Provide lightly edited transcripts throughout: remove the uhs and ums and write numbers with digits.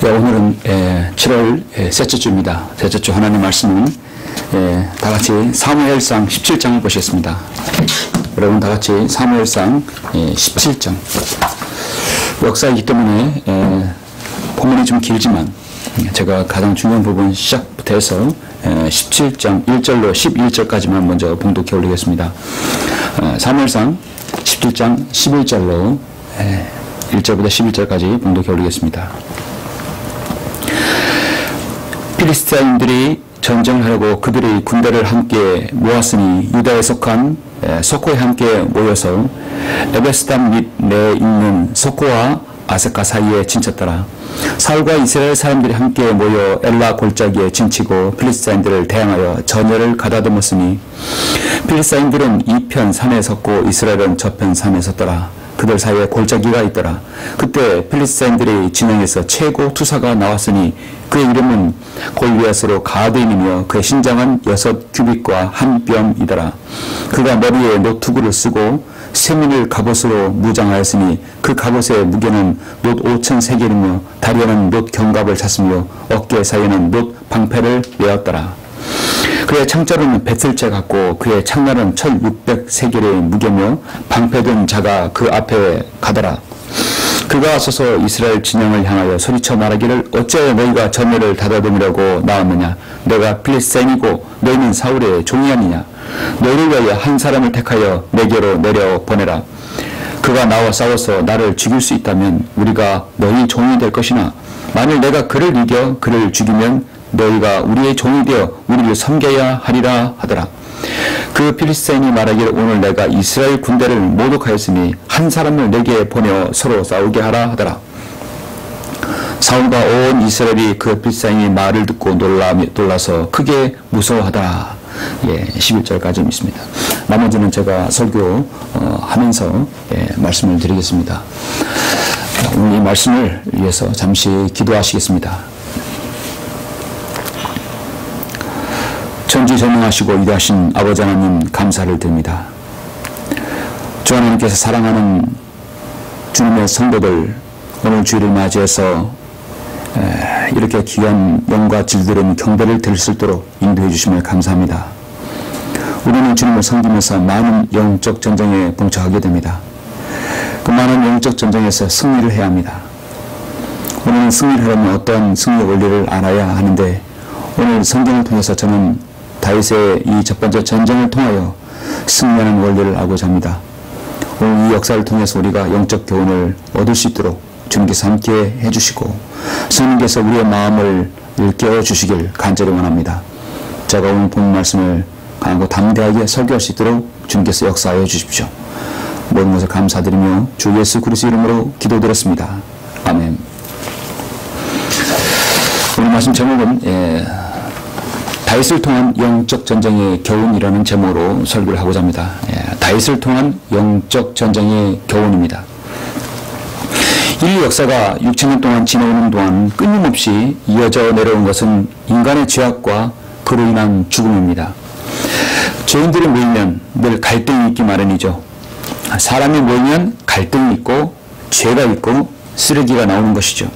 네, 오늘은 7월 셋째 주입니다. 셋째 주 하나님 말씀은 다 같이 사무엘상 17장을 보시겠습니다. 여러분 다 같이 사무엘상 17장. 역사이기 때문에 본문이 좀 길지만 제가 가장 중요한 부분 시작부터 해서 17장 1절로 11절까지만 먼저 봉독해 올리겠습니다. 사무엘상 17장 11절로 1절부터 11절까지 봉독해 올리겠습니다. 필리스티인들이 전쟁을 하려고 그들의 군대를 함께 모았으니 유다에 속한 소코에 함께 모여서 에베스담 밑 내에 있는 소코와 아세카 사이에 진쳤더라. 사울과 이스라엘 사람들이 함께 모여 엘라 골짜기에 진치고 필리스타인들을 대항하여 전열을 가다듬었으니 필리스타인들은 이편 산에 섰고 이스라엘은 저편 산에 섰더라. 그들 사이에 골짜기가 있더라. 그때 필리스타인들의 진영에서 최고 투사가 나왔으니 그의 이름은 골리앗으로 가드인이며 그의 신장은 6규빗과 1뼘이더라. 그가 머리에 노투구를 쓰고 세민을 갑옷으로 무장하였으니 그 갑옷의 무게는 놋 5,000세겔이며 다리에는 놋 견갑을 찼으며 어깨 사이에는 놋 방패를 메었더라. 그의 창자루는 배틀째 같고 그의 창날은 철 600세겔의 무게며 방패든 자가 그 앞에 가더라. 그가 서서 이스라엘 진영을 향하여 소리쳐 말하기를 어찌하여 너희가 전열을 가다듬으려고 나왔느냐. 내가 필리스타인이고 너희는 사울의 종이 아니냐. 너희를 위하여 한 사람을 택하여 내게로 내려 보내라. 그가 나와 싸워서 나를 죽일 수 있다면 우리가 너희 종이 될 것이나 만일 내가 그를 이겨 그를 죽이면 너희가 우리의 종이 되어 우리를 섬겨야 하리라 하더라. 그 필리스타인이 말하기를 오늘 내가 이스라엘 군대를 모독하였으니 한 사람을 내게 보내어 서로 싸우게 하라 하더라. 사울과 온 이스라엘이 그 필리스타인이 말을 듣고 놀라서 크게 무서워하더라. 11절까지 있습니다. 나머지는 제가 설교하면서 말씀을 드리겠습니다. 오늘 이 말씀을 위해서 잠시 기도하시겠습니다. 전지전능하시고 위대하신 아버지 하나님 감사를 드립니다. 주 하나님께서 사랑하는 주님의 성도들 오늘 주일을 맞이해서 이렇게 귀한 영과 질들은 경배를 드릴 수 있도록 인도해 주심을 감사합니다. 우리는 주님을 섬기면서 많은 영적 전쟁에 봉착하게 됩니다. 그 많은 영적 전쟁에서 승리를 해야 합니다. 우리는 승리를 하려면 어떤 승리 원리를 알아야 하는데 오늘 성경을 통해서 저는 다윗의 이 첫 번째 전쟁을 통하여 승리하는 원리를 알고자 합니다. 오늘 이 역사를 통해서 우리가 영적 교훈을 얻을 수 있도록 주님께서 함께 해주시고 성령께서 우리의 마음을 일깨워 주시길 간절히 원합니다. 제가 오늘 본 말씀을 강하고 담대하게 설교할 수 있도록 주님께서 역사하여 주십시오. 모든 것을 감사드리며 주 예수 그리스도 이름으로 기도드렸습니다. 아멘. 오늘 말씀 제목은 다윗을 통한 영적 전쟁의 교훈이라는 제목으로 설교를 하고자 합니다. 다윗을 통한 영적 전쟁의 교훈입니다. 인류 역사가 6,000년 동안 지나오는 동안 끊임없이 이어져 내려온 것은 인간의 죄악과 그로 인한 죽음입니다. 죄인들이 모이면 늘 갈등이 있기 마련이죠. 사람이 모이면 갈등이 있고 죄가 있고 쓰레기가 나오는 것이죠.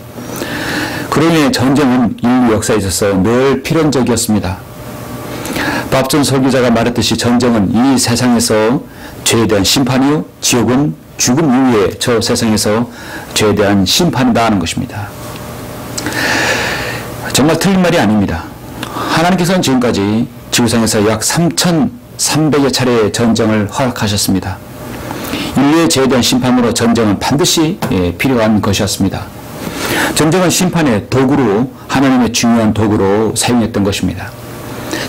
그로 인해 전쟁은 인류 역사에 있어서 늘 필연적이었습니다. 밥전 설교자가 말했듯이 전쟁은 이 세상에서 죄에 대한 심판이요 지옥은 죽음 이후에 저 세상에서 죄에 대한 심판이다 하는 것입니다. 정말 틀린 말이 아닙니다. 하나님께서는 지금까지 지구상에서 약 3,300여 차례의 전쟁을 허락하셨습니다. 인류의 죄에 대한 심판으로 전쟁은 반드시 필요한 것이었습니다. 전쟁은 심판의 도구로 하나님의 중요한 도구로 사용했던 것입니다.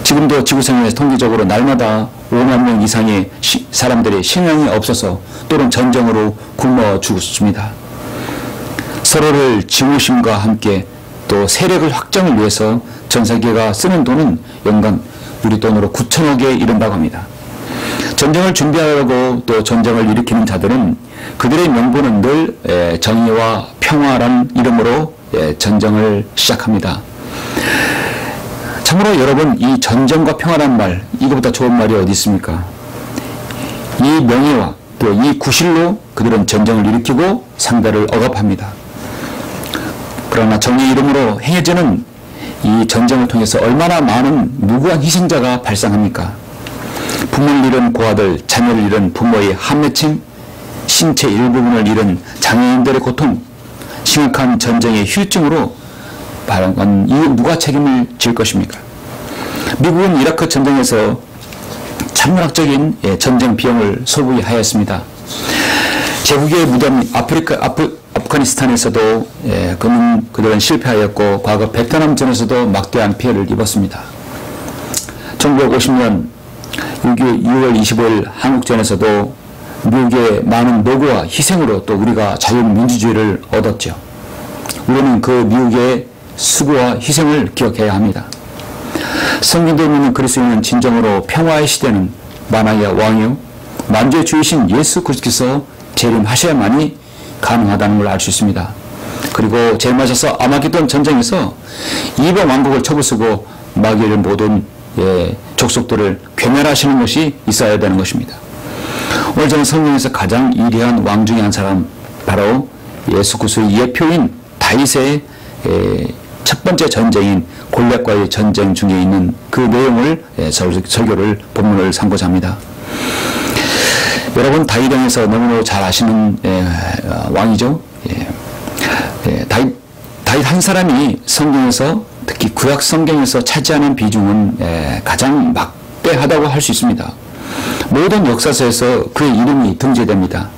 지금도 지구상에서 통계적으로 날마다 5만 명 이상의 사람들이 신앙이 없어서 또는 전쟁으로 굶어 죽습니다. 서로를 증오심과 함께 또 세력을 확장을 위해서 전 세계가 쓰는 돈은 연간 우리 돈으로 9천억에 이른다고 합니다. 전쟁을 준비하려고 또 전쟁을 일으키는 자들은 그들의 명분은 늘 정의와 평화라는 이름으로 전쟁을 시작합니다. 참으로 여러분 이 전쟁과 평화란 말 이거보다 좋은 말이 어디 있습니까? 이 명예와 또 이 구실로 그들은 전쟁을 일으키고 상대를 억압합니다. 그러나 정의 이름으로 행해지는 이 전쟁을 통해서 얼마나 많은 무고한 희생자가 발생합니까? 부모를 잃은 고아들, 자녀를 잃은 부모의 한맺힘, 신체 일부분을 잃은 장애인들의 고통, 심각한 전쟁의 후유증으로 발생한 이 누가 책임을 질 것입니까? 미국은 이라크 전쟁에서 천문학적인 전쟁 비용을 소비하였습니다. 제국의 무덤 아프가니스탄에서도 그들은 실패하였고 과거 베트남전에서도 막대한 피해를 입었습니다. 1950년 6월 25일 한국전에서도 미국의 많은 노고와 희생으로 또 우리가 자유민주주의를 얻었죠. 우리는 그 미국의 수고와 희생을 기억해야 합니다. 성경도 보면 그리스도인은 진정으로 평화의 시대는 만왕의 왕이요 만주의 주이신 예수 그리스도께서 재림하셔야만이 가능하다는 걸 알 수 있습니다. 그리고 제일마셔서 아마겟돈 전쟁에서 이방 왕국을 쳐부수고 마귀의 모든 족속들을 괴멸하시는 것이 있어야 되는 것입니다. 오늘 저는 성경에서 가장 위대한 왕 중에 한 사람 바로 예수 그리스도의 예표인 다윗의 첫 번째 전쟁인 골리앗과의 전쟁 중에 있는 그 내용을 설교를 본문을 삼고자 합니다. 여러분 다윗 왕에서 너무나 잘 아시는 왕이죠. 다윗 한 사람이 성경에서 특히 구약 성경에서 차지하는 비중은 가장 막대하다고 할 수 있습니다. 모든 역사서에서 그의 이름이 등재됩니다.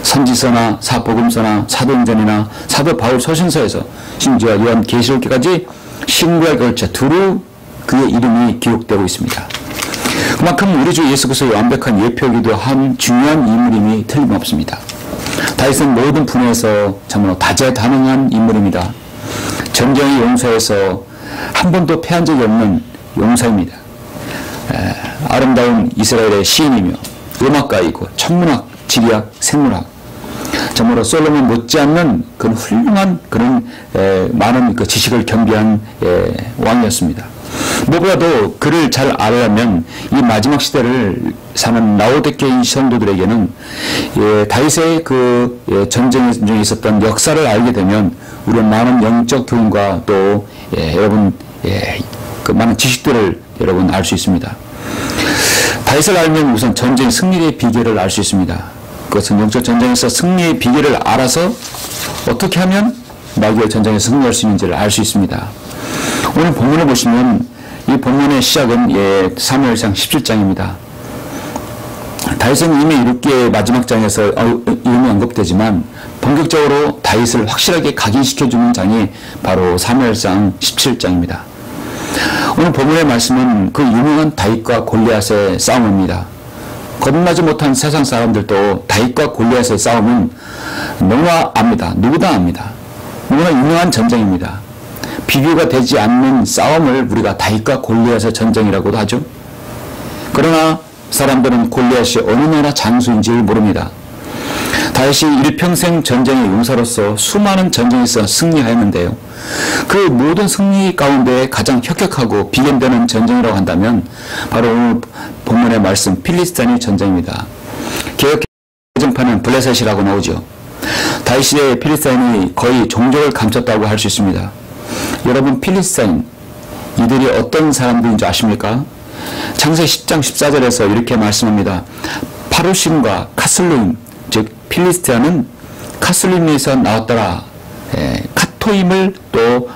선지서나 사복음서나 사도행전이나 사도 바울 서신서에서 심지어 요한 계시록까지 신구약에 걸쳐 두루 그의 이름이 기록되고 있습니다. 그만큼 우리 주 예수 그리스도의 완벽한 예표이기도 한 중요한 인물임이 틀림없습니다. 다윗은 모든 분야에서 참으로 다재다능한 인물입니다. 전쟁의 용사에서 한 번도 패한 적이 없는 용사입니다. 아름다운 이스라엘의 시인이며 음악가이고 천문학, 지리학, 생물학 참으로 솔로몬 못지않는 그런 훌륭한 그런 많은 그 지식을 겸비한 왕이었습니다. 무엇보다도 그를 잘 알려면 이 마지막 시대를 사는 라오디게인 성도들에게는 다윗의 그 전쟁 중에 있었던 역사를 알게 되면 우리는 많은 영적 교훈과 또 여러분 그 많은 지식들을 여러분 알 수 있습니다. 다윗을 알면 우선 전쟁 승리의 비결을 알 수 있습니다. 그것은 영적 전쟁에서 승리의 비결을 알아서 어떻게 하면 마귀의 전쟁에서 승리할 수 있는지를 알 수 있습니다. 오늘 본문을 보시면 이 본문의 시작은 사무엘상 17장입니다. 다윗은 이미 이렇게 마지막 장에서 이름이 언급되지만 본격적으로 다윗을 확실하게 각인시켜주는 장이 바로 사무엘상 17장입니다. 오늘 본문의 말씀은 그 유명한 다윗과 골리앗의 싸움입니다. 거듭나지 못한 세상 사람들도 다윗과 골리앗의 싸움은 너무나 압니다. 누구나 압니다. 너무나 유명한 전쟁입니다. 비교가 되지 않는 싸움을 우리가 다윗과 골리앗의 전쟁이라고도 하죠. 그러나 사람들은 골리앗이 어느 나라 장수인지를 모릅니다. 다윗이 일평생 전쟁의 용사로서 수많은 전쟁에서 승리하였는데요. 그 모든 승리 가운데 가장 혁혁하고 비견되는 전쟁이라고 한다면 바로 오늘 본문의 말씀 필리스타인의 전쟁입니다. 개혁개정판은 블레셋이라고 나오죠. 다윗 시대의 필리스타인이 거의 종족을 감췄다고 할 수 있습니다. 여러분 필리스타인 이들이 어떤 사람들인지 아십니까? 창세기 10장 14절에서 이렇게 말씀합니다. 파루심과 카슬루임 즉 필리스티아는 카슬루임에서 나왔더라. 카토임을 또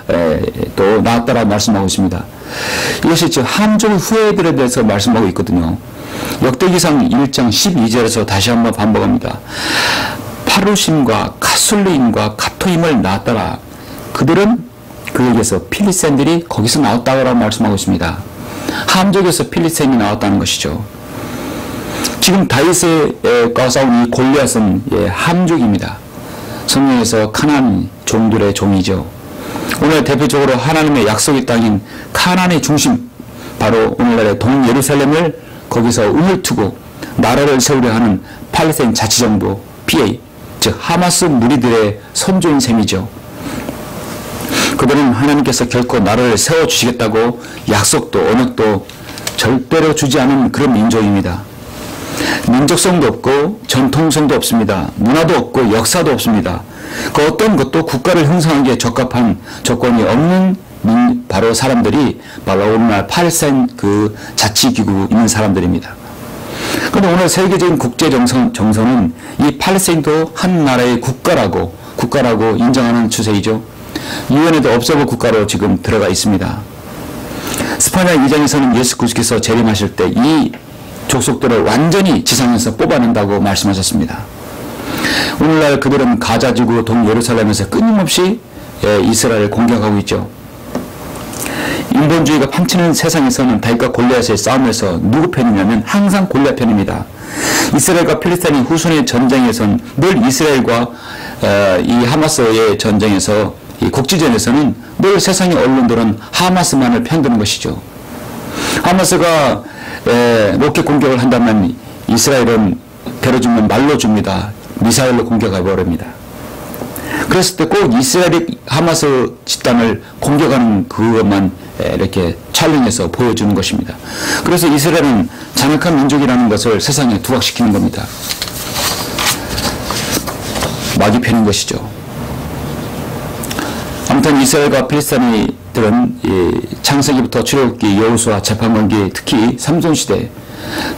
나왔더라 말씀하고 있습니다. 이것이 즉 함족 후예들에 대해서 말씀하고 있거든요. 역대기상 1장 12절에서 다시 한번 반복합니다. 파루심과 카슬루임과 카토임을 낳았더라. 그들은 그에게서 필리스타인들이 거기서 나왔다고 말씀하고 있습니다. 함족에서 필리스타인이 나왔다는 것이죠. 지금 다윗과 싸운 이 골리앗은 함족입니다. 성경에서 카나안 종들의 종이죠. 오늘 대표적으로 하나님의 약속의 땅인 카나안의 중심 바로 오늘날의 동예루살렘을 거기서 um을 두고 나라를 세우려 하는 팔레스타인 자치정부 PA 즉 하마스 무리들의 선조인 셈이죠. 그들은 하나님께서 결코 나라를 세워주시겠다고 약속도 언약도 절대로 주지 않은 그런 민족입니다. 민족성도 없고 전통성도 없습니다. 문화도 없고 역사도 없습니다. 그 어떤 것도 국가를 형성하기에 적합한 조건이 없는 바로 사람들이 바로 오늘날 팔레스타인 그 자치기구 있는 사람들입니다. 그런데 오늘 세계적인 국제 정서는 이 팔레스타인도 한 나라의 국가라고 인정하는 추세이죠. 유엔에도 observer 국가로 지금 들어가 있습니다. 스파냐 2장에서는 예수 그리스도께서 재림하실 때 이 족속들을 완전히 지상에서 뽑아낸다고 말씀하셨습니다. 오늘날 그들은 가자지구 동예루살렘에서 끊임없이 이스라엘을 공격하고 있죠. 인본주의가 판치는 세상에서는 다윗과 골리앗의 싸움에서 누구 편이냐면 항상 골리앗 편입니다. 이스라엘과 필리스타인이 후손의 전쟁에서는 늘 이스라엘과 이 하마스의 전쟁에서 이 국지전에서는 늘 세상의 언론들은 하마스만을 편드는 것이죠. 하마스가 로켓 공격을 한다면 이스라엘은 때려주면 말로 줍니다. 미사일로 공격해 버립니다. 그랬을 때 꼭 이스라엘이 하마스 집단을 공격하는 그것만 이렇게 촬영해서 보여주는 것입니다. 그래서 이스라엘은 잔악한 민족이라는 것을 세상에 부각시키는 겁니다. 마귀 편인 것이죠. 아무튼 이스라엘과 필리스타인들은 창세기부터 출애굽기, 여호수아, 재판관기, 특히 삼손시대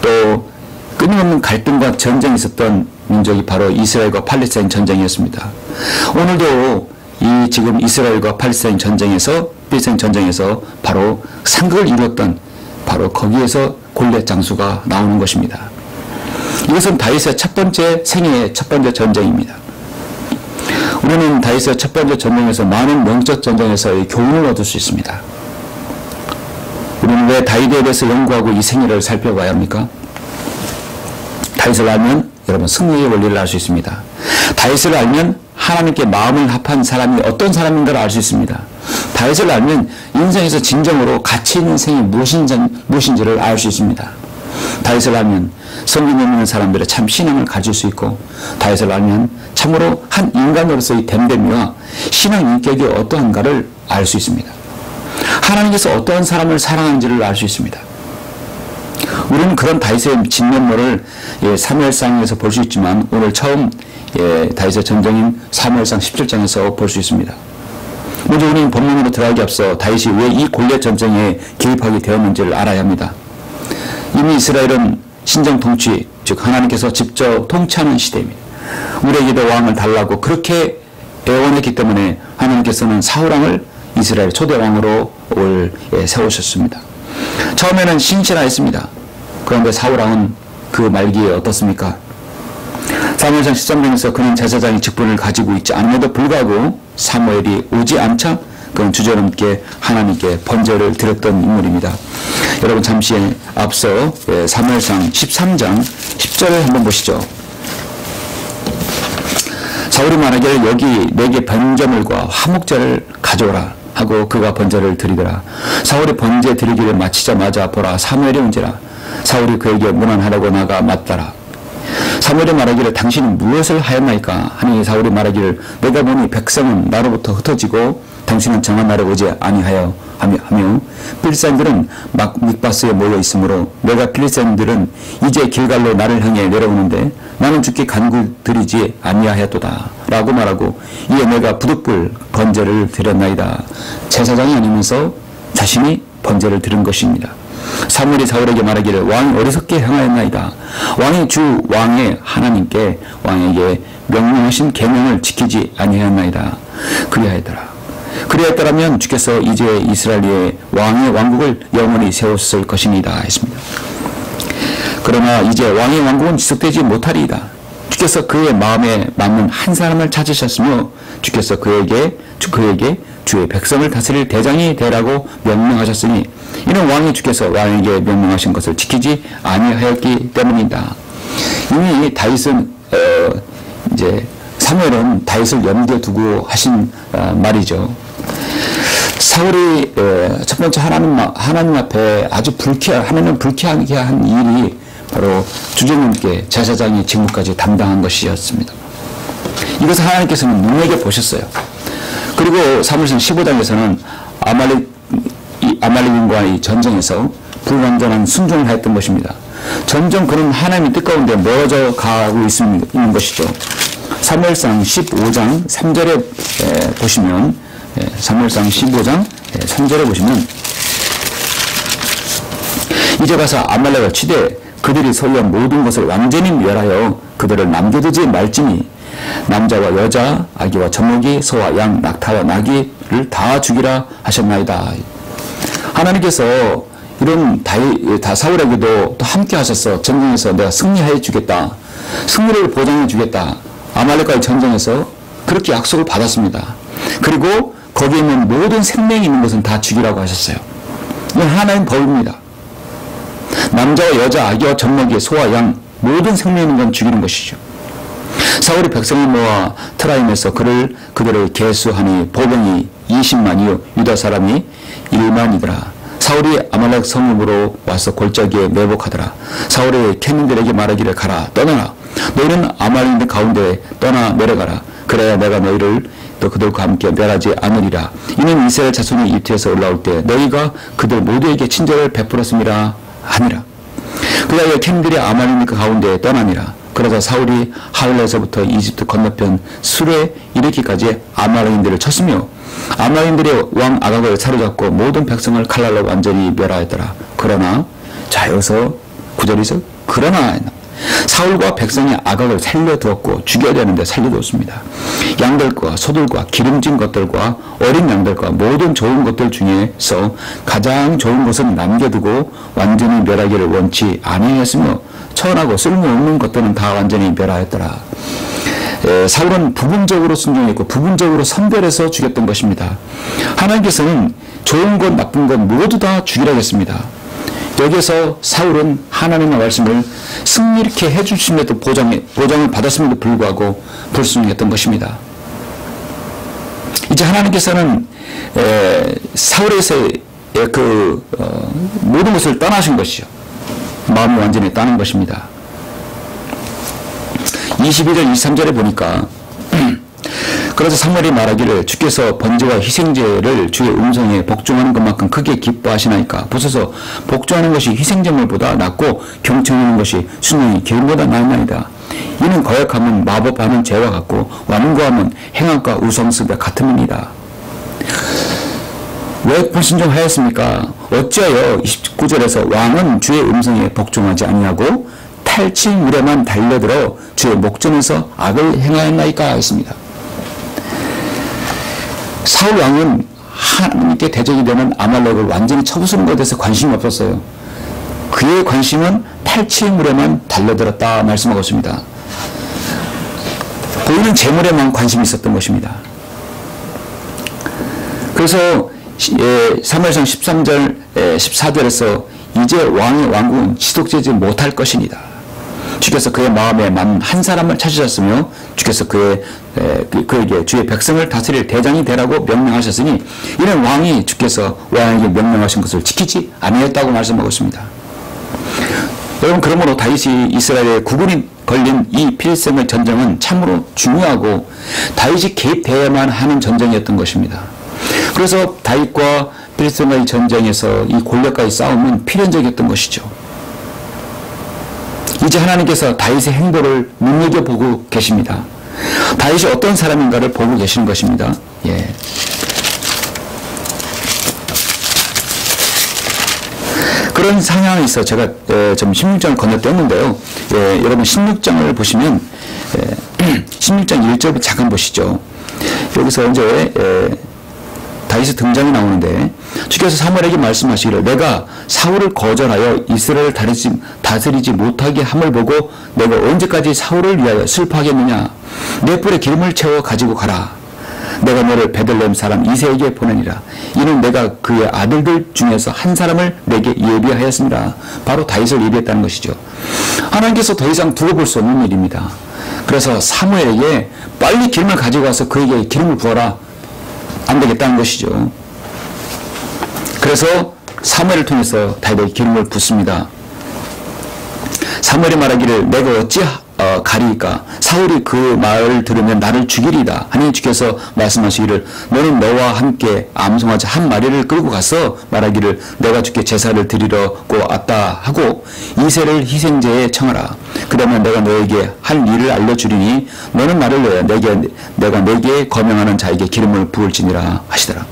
또 끊임없는 갈등과 전쟁이 있었던 민족이 바로 이스라엘과 팔레스타인 전쟁이었습니다. 오늘도 이 지금 이스라엘과 팔레스타인 전쟁에서 바로 상극을 이뤘던 바로 거기에서 골리앗 장수가 나오는 것입니다. 이것은 다윗의 첫 번째 생애의 첫 번째 전쟁입니다. 우리는 다윗의 첫 번째 전쟁에서 많은 영적 전쟁에서의 교훈을 얻을 수 있습니다. 우리는 왜 다윗에 대해서 연구하고 이 생애를 살펴봐야 합니까? 다윗을 알면 여러분 승리의 원리를 알 수 있습니다. 다윗을 알면 하나님께 마음을 합한 사람이 어떤 사람인가를 알 수 있습니다. 다윗을 알면 인생에서 진정으로 가치 있는 생이 무엇인지를 알 수 있습니다. 다윗을 알면 성경 읽는 사람들의 참 신앙을 가질 수 있고, 다윗을 알면 참으로 한 인간으로서의 됨됨이와 신앙 인격이 어떠한가를 알 수 있습니다. 하나님께서 어떠한 사람을 사랑하는지를 알 수 있습니다. 우리는 그런 다윗의 진면모를 사무엘상에서 볼 수 있지만 오늘 처음 다윗의 전쟁인 사무엘상 17장에서 볼 수 있습니다. 먼저 우리는 본문으로 들어가기 앞서 다윗이 왜 이 골리앗 전쟁에 개입하게 되었는지를 알아야 합니다. 이미 이스라엘은 신정 통치, 즉 하나님께서 직접 통치하는 시대입니다. 우리에게도 왕을 달라고 그렇게 애원했기 때문에 하나님께서는 사울왕을 이스라엘 초대왕으로 세우셨습니다. 처음에는 신실하였습니다. 그런데 사울왕은 그 말기에 어떻습니까? 사무엘상 13장에서 그는 제사장의 직분을 가지고 있지 않음에도 불구하고 사무엘이 오지 않자 그는 주저넘게 하나님께 번제를 드렸던 인물입니다. 여러분 잠시 앞서 사무엘상 13장 10절을 한번 보시죠. 사울이 말하기를 여기 내게 번제물과 화목제를 가져오라 하고 그가 번제를 드리더라. 사울이 번제 드리기를 마치자마자 보라 사무엘이 온지라. 사울이 그에게 문안하라고 나가 맞더라. 사무엘이 말하기를 당신이 무엇을 하였나이까 하니 사울이 말하기를 내가 보니 백성은 나로부터 흩어지고 당신은 정한 날에 오지 아니하여 하며 필리스타인들은 막 mik바스에 모여 있으므로 내가 필리스타인들은 이제 길갈로 나를 향해 내려오는데 나는 주께 간구드리지 아니하였도다 라고 말하고 이에 내가 부득불 번제를 드렸나이다. 제사장이 아니면서 자신이 번제를 드린 것입니다. 사무엘이 사울에게 말하기를 왕이 어리석게 행하였나이다. 왕이 주 왕의 하나님께 왕에게 명령하신 계명을 지키지 아니하였나이다. 그리하였더라면 주께서 이제 이스라엘의 왕의 왕국을 영원히 세웠을 것이니이다 했습니다. 그러나 이제 왕의 왕국은 지속되지 못하리이다. 주께서 그의 마음에 맞는 한 사람을 찾으셨으며 주께서 그에게 주의 백성을 다스릴 대장이 되라고 명령하셨으니 이는 왕이 주께서 왕에게 명령하신 것을 지키지 아니하였기 때문이다. 이미 다윗은 이제 사무엘은 다윗을 염두에 두고 하신 말이죠. 사울이 첫 번째 하나님 앞에 아주 하나님을 불쾌하게 한 일이 바로 주제님께 제사장의 직무까지 담당한 것이었습니다. 이것을 하나님께서는 눈에게 보셨어요. 그리고 사무엘상 15장에서는 아말렉인과의 전쟁에서 불완전한 순종을 하였던 것입니다. 점점 그는 하나님의 뜻 가운데 멀어져 가고 있는 것이죠. 사무엘상 15장 3절에 보시면, 사무엘상 15장 3절에 보시면, 이제 가서 아말렉을 치되 그들이 소유한 모든 것을 완전히 멸하여 그들을 남겨두지 말지니 남자와 여자, 아기와 젖먹이, 소와 양, 낙타와 나귀를 다 죽이라 하셨나이다. 하나님께서 이런 사울에게도 또 함께 하셔서 전쟁에서 내가 승리해 주겠다, 승리를 보장해 주겠다, 아말렉과의 전쟁에서 그렇게 약속을 받았습니다. 그리고 거기에 있는 모든 생명이 있는 것은 다 죽이라고 하셨어요. 이건 하나님 법입니다. 남자와 여자, 아기와 젖먹이, 소와 양, 모든 생명 있는 건 죽이는 것이죠. 사울이 백성을 모아 트라임에서 그들을 계수하니 보병이 20만이요 유다 사람이 1만이더라. 사울이 아말렉 성읍으로 와서 골짜기에 매복하더라. 사울이 캔민들에게 말하기를 가라, 떠나라. 너희는 아말렉 가운데 떠나 내려가라. 그래야 내가 너희를 또 그들과 함께 멸하지 않으리라. 이는 이스라엘 자손이 이집트에서 올라올 때 너희가 그들 모두에게 친절을 베풀었음이라 하니라. 그리하여 캔민들이 아말렉 가운데 떠나니라. 그러자 사울이 하울에서부터 이집트 건너편 술에 이르기까지 아말렉인들을 쳤으며 아말렉인들의 왕 아각을 사로잡고 모든 백성을 칼날로 완전히 멸하였더라. 그러나, 자 여기서 구절에서 그러나 사울과 백성이 아각을 살려두었고 죽여야 되는데 살려두었습니다. 양들과 소들과 기름진 것들과 어린 양들과 모든 좋은 것들 중에서 가장 좋은 것은 남겨두고 완전히 멸하기를 원치 아니하였으며 천하고 쓸모없는 것들은 다 완전히 멸하였더라. 사울은 부분적으로 순종했고 부분적으로 선별해서 죽였던 것입니다. 하나님께서는 좋은 것 나쁜 것 모두 다 죽이라 했습니다. 여기서 사울은 하나님의 말씀을 승리케 해주심에도 보장을 받았음에도 불구하고 불순종했던 것입니다. 이제 하나님께서는 사울에서의 모든 것을 떠나신 것이죠. 마음이 완전히 떠난 것입니다. 22절 23절에 보니까 그래서 사무엘이 말하기를 주께서 번제와 희생제를 주의 음성에 복종하는 것만큼 크게 기뻐하시나이까. 보소서 복종하는 것이 희생제물보다 낫고 경청하는 것이 순종이 기름보다 나으나이다. 이는 거역하면 마법하는 죄와 같고 완고하면 행악과 우상숭배 같음이니라. 왜 불순종하였습니까? 어찌하여 29절에서 왕은 주의 음성에 복종하지 아니하고 탈취물에만 달려들어 주의 목전에서 악을 행하였나이까 했습니다. 사울 왕은 하나님께 대적이 되는 아말렉을 완전히 쳐부수는 것에 대해서 관심이 없었어요. 그의 관심은 탈취물에만 달려들었다 말씀하고 있습니다. 보이는 재물에만 관심이 있었던 것입니다. 그래서 사무엘상 13절 14절에서 이제 왕의 왕국은 지속되지 못할 것이니다. 주께서 그의 마음에 맞는 한 사람을 찾으셨으며 주께서 그에게 주의 백성을 다스릴 대장이 되라고 명령하셨으니 이는 왕이 주께서 왕에게 명령하신 것을 지키지 아니했다고 말씀하고 있습니다. 여러분, 그러므로 다윗이 이스라엘의 구분이 걸린 이 필생의 전쟁은 참으로 중요하고 다윗이 개입되어야만 하는 전쟁이었던 것입니다. 그래서 다윗과 필생의 전쟁에서 이 골리앗과의 싸움은 필연적이었던 것이죠. 이제 하나님께서 다윗의 행보를 눈여겨보고 계십니다. 다윗이 어떤 사람인가를 보고 계시는 것입니다. 예. 그런 상황에서 제가 좀 16장을 건너뛰었는데요. 여러분 16장을 보시면 16장 1절부터 잠깐 보시죠. 여기서 이제 다윗의 등장이 나오는데 주께서 사무엘에게 말씀하시기를 내가 사울을 거절하여 이스라엘을 다스리지 못하게 함을 보고 내가 언제까지 사울을 위하여 슬퍼하겠느냐. 내 뿔에 기름을 채워 가지고 가라. 내가 너를 베들레헴 사람 이새에게 보내니라. 이는 내가 그의 아들들 중에서 한 사람을 내게 예비하였습니다. 바로 다윗을 예비했다는 것이죠. 하나님께서 더 이상 두고 볼 수 없는 일입니다. 그래서 사무엘에게 빨리 기름을 가지고 와서 그에게 기름을 부어라. 안 되겠다는 것이죠. 그래서 사무엘을 통해서 다윗에게 기름을 붓습니다. 사무엘이 말하기를 내가 어찌 가리까 사울이 그 말을 들으면 나를 죽이리다 하니 주께서 말씀하시기를 너는 너와 함께 암송아지 한 마리를 끌고 가서 말하기를 내가 주께 제사를 드리려고 왔다 하고 이새를 희생제에 청하라. 그러면 내가 너에게 할 일을 알려주리니 너는 말을 내어 내가 내게 거명하는 자에게 기름을 부을지니라 하시더라.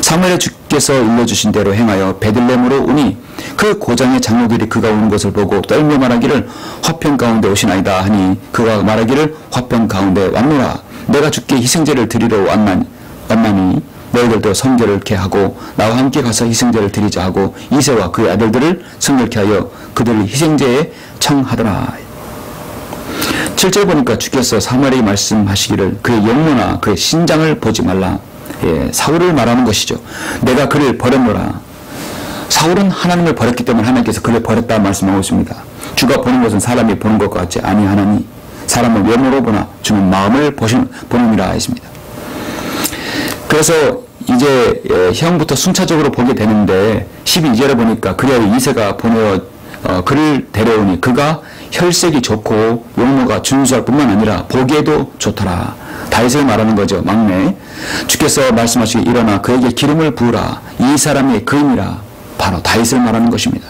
사무엘의 주께서 일러주신 대로 행하여 베들레헴으로 오니 그 고장의 장로들이 그가 오는 것을 보고 떨며 말하기를 화평 가운데 오시나이다 하니 그가 말하기를 화평 가운데 왔노라. 내가 주께 희생제를 드리러 왔나니 너희들도 성결케 하고 나와 함께 가서 희생제를 드리자 하고 이새와 그의 아들들을 성결케 하여 그들을 희생제에 청하더라. 7절 보니까 주께서 사무엘에게 말씀하시기를 그의 영모나 그의 신장을 보지 말라. 사울을 말하는 것이죠. 내가 그를 버렸노라. 사울은 하나님을 버렸기 때문에 하나님께서 그를 버렸다 말씀하고 있습니다. 주가 보는 것은 사람이 보는 것과 같지 아니하나니 사람은 외모로 보나 주는 마음을 보느니라 했습니다. 그래서 이제 형부터 순차적으로 보게 되는데 12절에 보니까 그리하여 이새가 보내어 그를 데려오니 그가 혈색이 좋고 용모가 준수할 뿐만 아니라 보기에도 좋더라. 다윗을 말하는 거죠. 막내. 주께서 말씀하시기 일어나 그에게 기름을 부으라. 이 사람의 그임이라. 바로 다윗을 말하는 것입니다.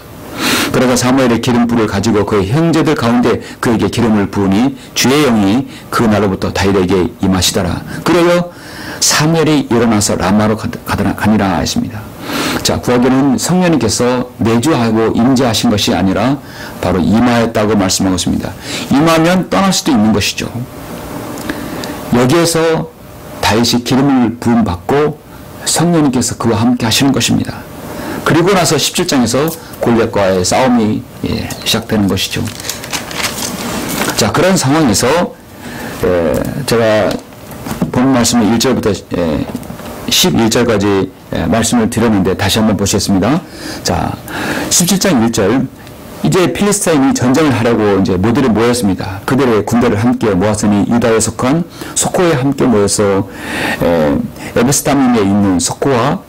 그러자 사무엘의 기름불을 가지고 그의 형제들 가운데 그에게 기름을 부으니 주의 영이 그 날로부터 다윗에게 임하시더라. 그래요 사무엘이 일어나서 라마로 가니라 했습니다. 자, 구하기는 성령님께서 내주하고 임재하신 것이 아니라 바로 임하였다고 말씀하고 있습니다. 임하면 떠날 수도 있는 것이죠. 여기에서 다윗이 기름을 부음받고 성령님께서 그와 함께 하시는 것입니다. 그리고 나서 17장에서 골리앗과의 싸움이 시작되는 것이죠. 자, 그런 상황에서 제가 본 말씀을 1절부터 11절까지 말씀을 드렸는데 다시 한번 보시겠습니다. 자, 17장 1절. 이제 필리스타인이 전쟁을 하려고 이제 모두를 모였습니다. 그들의 군대를 함께 모았으니 유다에 속한 소코에 함께 모여서 에베스다밈에 있는 소코와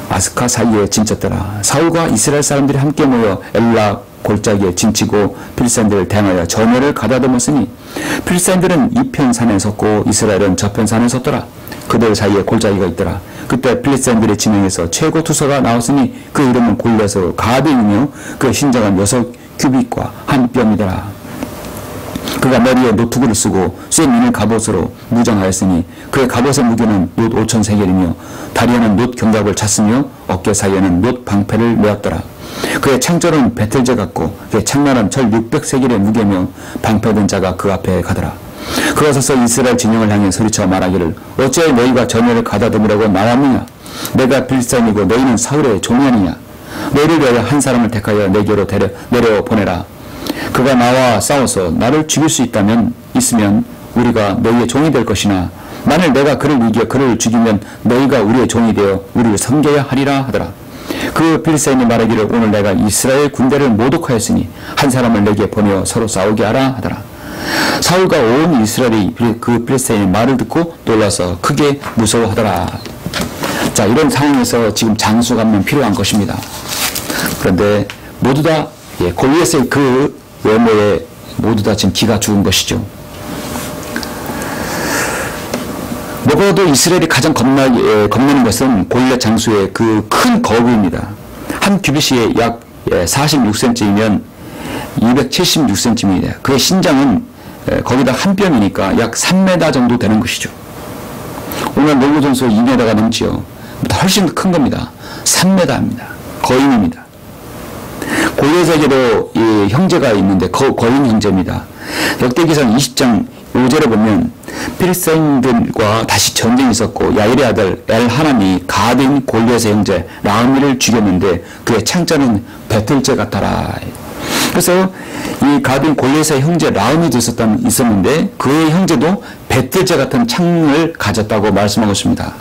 아스카 사이에 진쳤더라. 사울과 이스라엘 사람들이 함께 모여 엘라 골짜기에 진치고 필리스타인들을 대항하여 전열을 가다듬었으니 필리스타인들은 이편 산에 섰고 이스라엘은 저편 산에 섰더라. 그들 사이에 골짜기가 있더라. 그때 필리스타인들의 진영에서 최고 투서가 나왔으니 그 이름은 골리앗으로 가드이며 그의 신장은 6규빗과 한 뼘이더라. 그가 머리에 노투구를 쓰고 쇠민을 갑옷으로 무장하였으니 그의 갑옷의 무게는 놋 5,000세겔이며 다리에는 놋 견갑을 찼으며 어깨 사이에는 놋 방패를 메었더라. 그의 창절은 배틀제 같고 그의 창날은 철 600세겔의 무게며 방패든 자가 그 앞에 가더라. 그가 서서 이스라엘 진영을 향해 소리쳐 말하기를 어찌하여 너희가 전열을 가다듬으려고 나왔느냐. 내가 필리스타인이고 너희는 사울의 종이 아니냐. 너희를 위하여 한 사람을 택하여 내게로 내려 보내라. 그가 나와 싸워서 나를 죽일 수 있으면 우리가 너희의 종이 될 것이나 만일 내가 그를 이겨 그를 죽이면 너희가 우리의 종이 되어 우리를 섬겨야 하리라 하더라. 그 필리스타인이 말하기를 오늘 내가 이스라엘 군대를 모독하였으니 한 사람을 내게 보내어 서로 싸우게 하라 하더라. 사울과 온 이스라엘이 그 필리스타인의 말을 듣고 놀라서 크게 무서워하더라. 자, 이런 상황에서 지금 장수감은 필요한 것입니다. 그런데 모두 다 골리앗의 그 외모에 모두 다 지금 기가 죽은 것이죠. 무엇보다도 이스라엘이 가장 겁내는 것은 골리앗 장수의 그 큰 거구입니다. 한 규빗이 약 46cm이면 276cm입니다. 그의 신장은 거기다 한 뼘이니까 약 3m 정도 되는 것이죠. 오늘 농구 선수 2m가 넘지요. 훨씬 더 큰 겁니다. 3m입니다. 거인입니다. 골리앗에게도 이 형제가 있는데 거인 형제입니다. 역대기상 20장 5절에 보면 필리스타인들과 다시 전쟁이 있었고 야일의 아들 엘하남이 가드인 골리앗의 형제 라미를 죽였는데 그의 창자는 배틀제 같더라. 그래서 이 가드인 골리앗의 형제 라미도 있었는데 그의 형제도 배틀제 같은 창을 가졌다고 말씀하고 있습니다.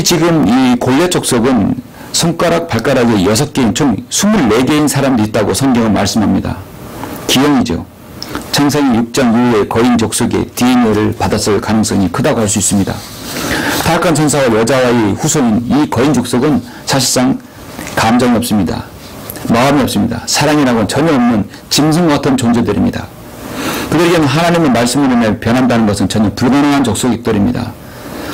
지금 이 골리앗 족속은 손가락, 발가락이 6개인 총 24개인 사람들이 있다고 성경은 말씀합니다. 기형이죠. 창세기 6장 이후에 거인 족속의 DNA를 받았을 가능성이 크다고 할 수 있습니다. 타락한 천사와 여자와의 후손인 이 거인 족속은 사실상 감정이 없습니다. 마음이 없습니다. 사랑이라고는 전혀 없는 짐승 같은 존재들입니다. 그들에게는 하나님의 말씀으로 인해 변한다는 것은 전혀 불가능한 족속들입니다.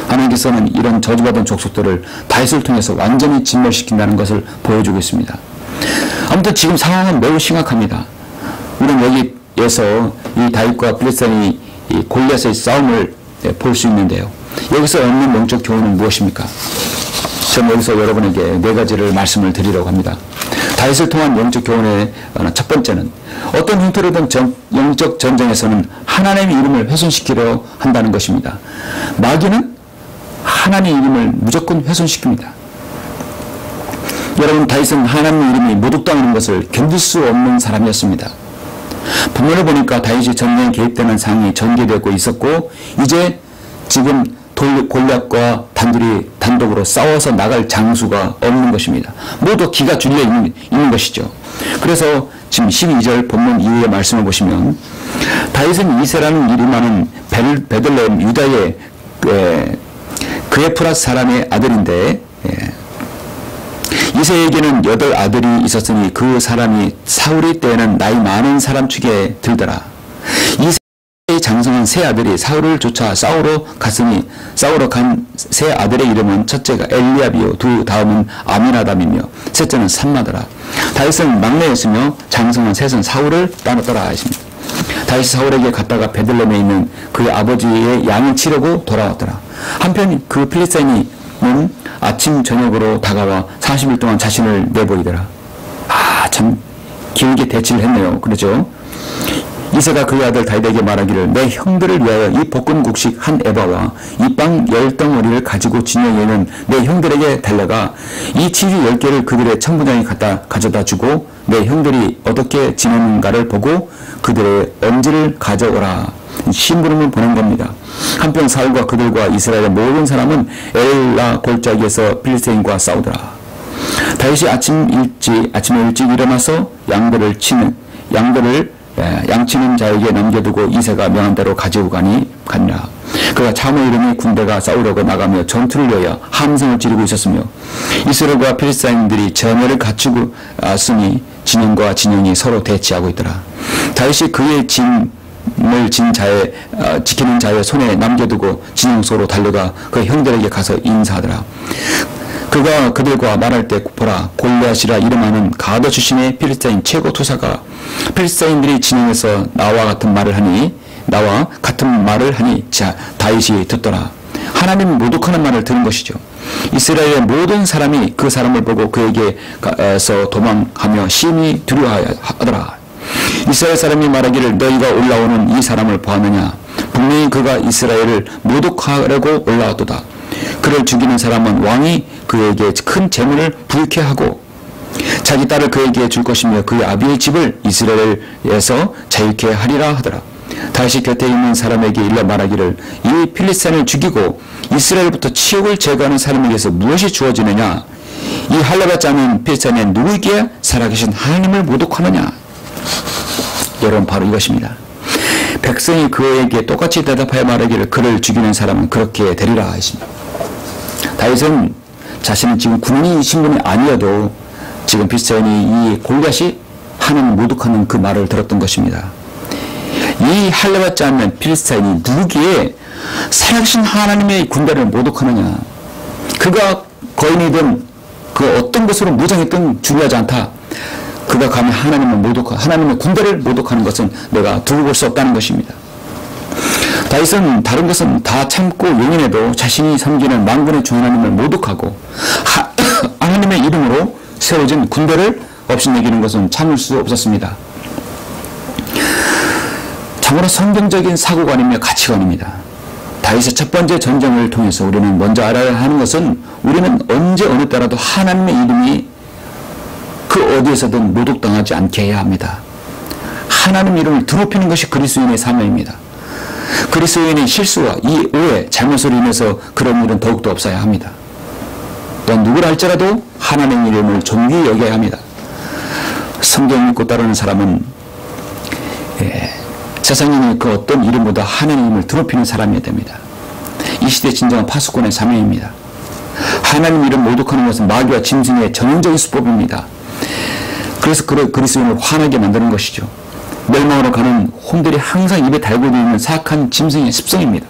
하나님께서는 이런 저주받은 족속들을 다윗을 통해서 완전히 진멸시킨다는 것을 보여주고 있습니다. 아무튼 지금 상황은 매우 심각합니다. 우리는 여기에서 이 다윗과 블레셋이 골리앗의 싸움을 볼 수 있는데요. 여기서 얻는 영적 교훈은 무엇입니까? 저는 여기서 여러분에게 네 가지를 말씀을 드리려고 합니다. 다윗을 통한 영적 교훈의 첫 번째는 어떤 형태로든 영적 전쟁에서는 하나님의 이름을 훼손시키려 한다는 것입니다. 마귀는 하나님의 이름을 무조건 훼손시킵니다. 여러분, 다윗은 하나님의 이름이 모독당하는 것을 견딜 수 없는 사람이었습니다. 본문을 보니까 다윗이 전쟁에 개입되는 상황이 전개되고 있었고 이제 지금 골리앗과 단독으로 싸워서 나갈 장수가 없는 것입니다. 모두 기가 줄려 있는 것이죠. 그래서 지금 12절 본문 이후의 말씀을 보시면 다윗은 이세라는 이름하는 베들레헴 유다의 그에프랏 사람의 아들인데 이세에게는 8 아들이 있었으니 그 사람이 사울이 때에는 나이 많은 사람 축에 들더라. 이세의 장성한 세 아들이 사울을 쫓아 싸우러 갔으니 싸우러 간 세 아들의 이름은 첫째가 엘리압이요 두 다음은 아미나답이며 셋째는 삼마더라. 다윗은 막내였으며 장성한 셋은 사울을 따랐더라 하십니다. 다윗이 사울에게 갔다가 베들레헴에 있는 그의 아버지의 양을 치려고 돌아왔더라. 한편 그 필리스타인은 아침 저녁으로 다가와 40일 동안 자신을 내보이더라. 참 길게 대치를 했네요. 그렇죠? 이새가 그의 아들 다윗에게 말하기를 내 형들을 위하여 이 볶음국식 한 에바와 이 빵 10덩어리를 가지고 진영에는 내 형들에게 달려가 이 치즈 10개를 그들의 청부장에 가져다 주고 내 형들이 어떻게 지내는가를 보고 그들의 엄지를 가져오라. 심부름을 보낸 겁니다. 한편 사울과 그들과 이스라엘의 모든 사람은 엘라 골짜기에서 필리스테인과 싸우더라. 다윗이 아침에 일찍 일어나서 양들을 양치는 자에게 남겨두고 이새가 명한 대로 가지고 가니라. 그가 참호 이름이 군대가 싸우려고 나가며 전투를 위하여 함성을 지르고 있었으며 이스라엘과 필리스타인들이 전열을 갖추고 왔으니 진영과 진영이 서로 대치하고 있더라. 다윗이 그의 지키는 자의 손에 남겨두고 진영소로 달려가 그 형들에게 가서 인사하더라. 그가 그들과 말할 때 보라 골리앗이라 이름하는 가드 출신의 필리스타인 최고 투사가 필리스타인들이 진영에서 나와 같은 말을 하니 자 다윗이 듣더라. 하나님 모독하는 말을 들은 것이죠. 이스라엘의 모든 사람이 그 사람을 보고 그에게서 도망하며 심히 두려워하더라. 이스라엘 사람이 말하기를 너희가 올라오는 이 사람을 보았느냐? 분명히 그가 이스라엘을 모독하려고 올라왔도다. 그를 죽이는 사람은 왕이 그에게 큰 재물을 부유케 하고 자기 딸을 그에게 줄 것이며 그의 아비의 집을 이스라엘에서 자유케 하리라 하더라. 다윗이 곁에 있는 사람에게 일러 말하기를 이 필리스타인을 죽이고 이스라엘부터 치욕을 제거하는 사람에게서 무엇이 주어지느냐? 이 할례받지 않은 필리스타인은 누구에게 살아계신 하나님을 모독하느냐? 여러분 바로 이것입니다. 백성이 그에게 똑같이 대답하여 말하기를 그를 죽이는 사람은 그렇게 되리라 하십니다. 다윗은 자신은 지금 군인이 신분이 아니어도 지금 필리스타인이 이 골리앗이 하나님 모독하는 그 말을 들었던 것입니다. 이 할례받지 않는 필리스타인이 누구기에 살아계신 하나님의 군대를 모독하느냐? 그가 거인이든 그 어떤 것으로 무장했든 중요하지 않다. 그가 감히 하나님의 군대를 모독하는 것은 내가 두고 볼 수 없다는 것입니다. 다윗은 다른 것은 다 참고 용인해도 자신이 섬기는 만군의 주 하나님을 모독하고 하나님의 이름으로 세워진 군대를 없애내기는 것은 참을 수 없었습니다. 참으로 성경적인 사고관이며 가치관입니다. 다윗의 첫 번째 전쟁을 통해서 우리는 먼저 알아야 하는 것은 우리는 언제 어느 때라도 하나님의 이름이 그 어디에서든 모독당하지 않게 해야 합니다. 하나님 이름을 드높이는 것이 그리스도인의 사명입니다. 그리스도인의 실수와 이 오해, 잘못으로 인해서 그런 일은 더욱더 없어야 합니다. 또 누구라 할지라도 하나님 이름을 존귀히 여겨야 합니다. 성경 믿고 따르는 사람은 세상에는 그 어떤 이름보다 하나님 이름을 드높이는 사람이어야 됩니다. 이 시대의 진정한 파수꾼의 사명입니다. 하나님 이름 모독하는 것은 마귀와 짐승의 전형적인 수법입니다. 그래서 그리스도인을 화나게 만드는 것이죠. 멸망으로 가는 혼들이 항상 입에 달고 있는 사악한 짐승의 습성입니다.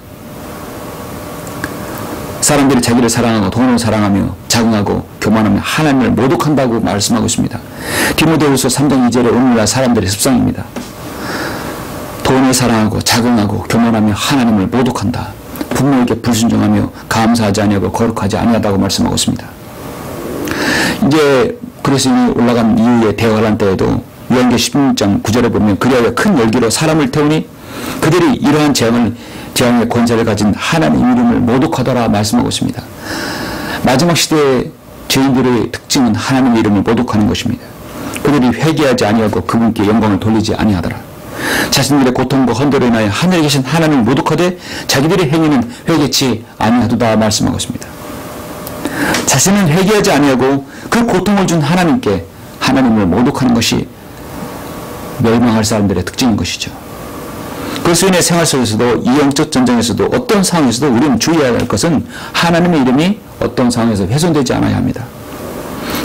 사람들이 자기를 사랑하고 돈을 사랑하며 자긍하고 교만하며 하나님을 모독한다고 말씀하고 있습니다. 디모데후서 3장 2절에 오늘날 사람들의 습성입니다. 돈을 사랑하고 자긍하고 교만하며 하나님을 모독한다. 부모에게 불순종하며 감사하지 아니하고 거룩하지 아니하다고 말씀하고 있습니다. 이제 그리스도인이 올라간 이후에 대환란 때에도 요한계 16장 9절에 보면 그리하여 큰 열기로 사람을 태우니 그들이 이러한 재앙의 권세를 가진 하나님 이름을 모독하더라 말씀하고 있습니다. 마지막 시대의 죄인들의 특징은 하나님의 이름을 모독하는 것입니다. 그들이 회개하지 아니하고 그분께 영광을 돌리지 아니하더라. 자신들의 고통과 헌도로 인하여 하늘에 계신 하나님을 모독하되 자기들의 행위는 회개치 아니하도다 말씀하고 있습니다. 자신은 회개하지 아니하고 그 고통을 준 하나님께 하나님을 모독하는 것이 멸망할 사람들의 특징인 것이죠. 그리스도인의 생활 속에서도 이 영적 전쟁에서도 어떤 상황에서도 우리는 주의해야 할 것은 하나님의 이름이 어떤 상황에서 훼손되지 않아야 합니다.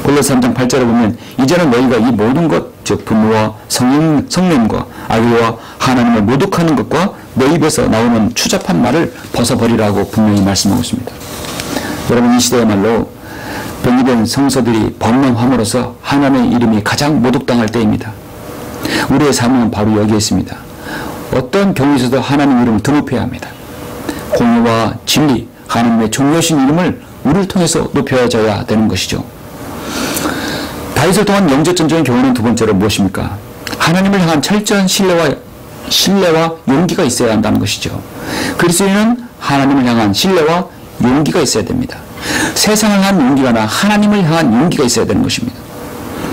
골로새 3장 8절에 보면 이제는 너희가 이 모든 것 즉 분노와 성냄과 악의와 하나님을 모독하는 것과 내 입에서 나오는 추잡한 말을 벗어버리라고 분명히 말씀하고 있습니다. 여러분, 이 시대야말로 병이된 성서들이 범람함으로써 하나님의 이름이 가장 모독당할 때입니다. 우리의 사명은 바로 여기에 있습니다. 어떤 경우에서도 하나님 이름을 드높여야 합니다. 공의와 진리, 하나님의 존귀하신 이름을 우리를 통해서 높여져야 되는 것이죠. 다윗을 통한 영적 전쟁의 경우는 두 번째로 무엇입니까? 하나님을 향한 철저한 신뢰와 용기가 있어야 한다는 것이죠. 그리스도인은 하나님을 향한 신뢰와 용기가 있어야 됩니다. 세상을 향한 용기가 아니라 하나님을 향한 용기가 있어야 되는 것입니다.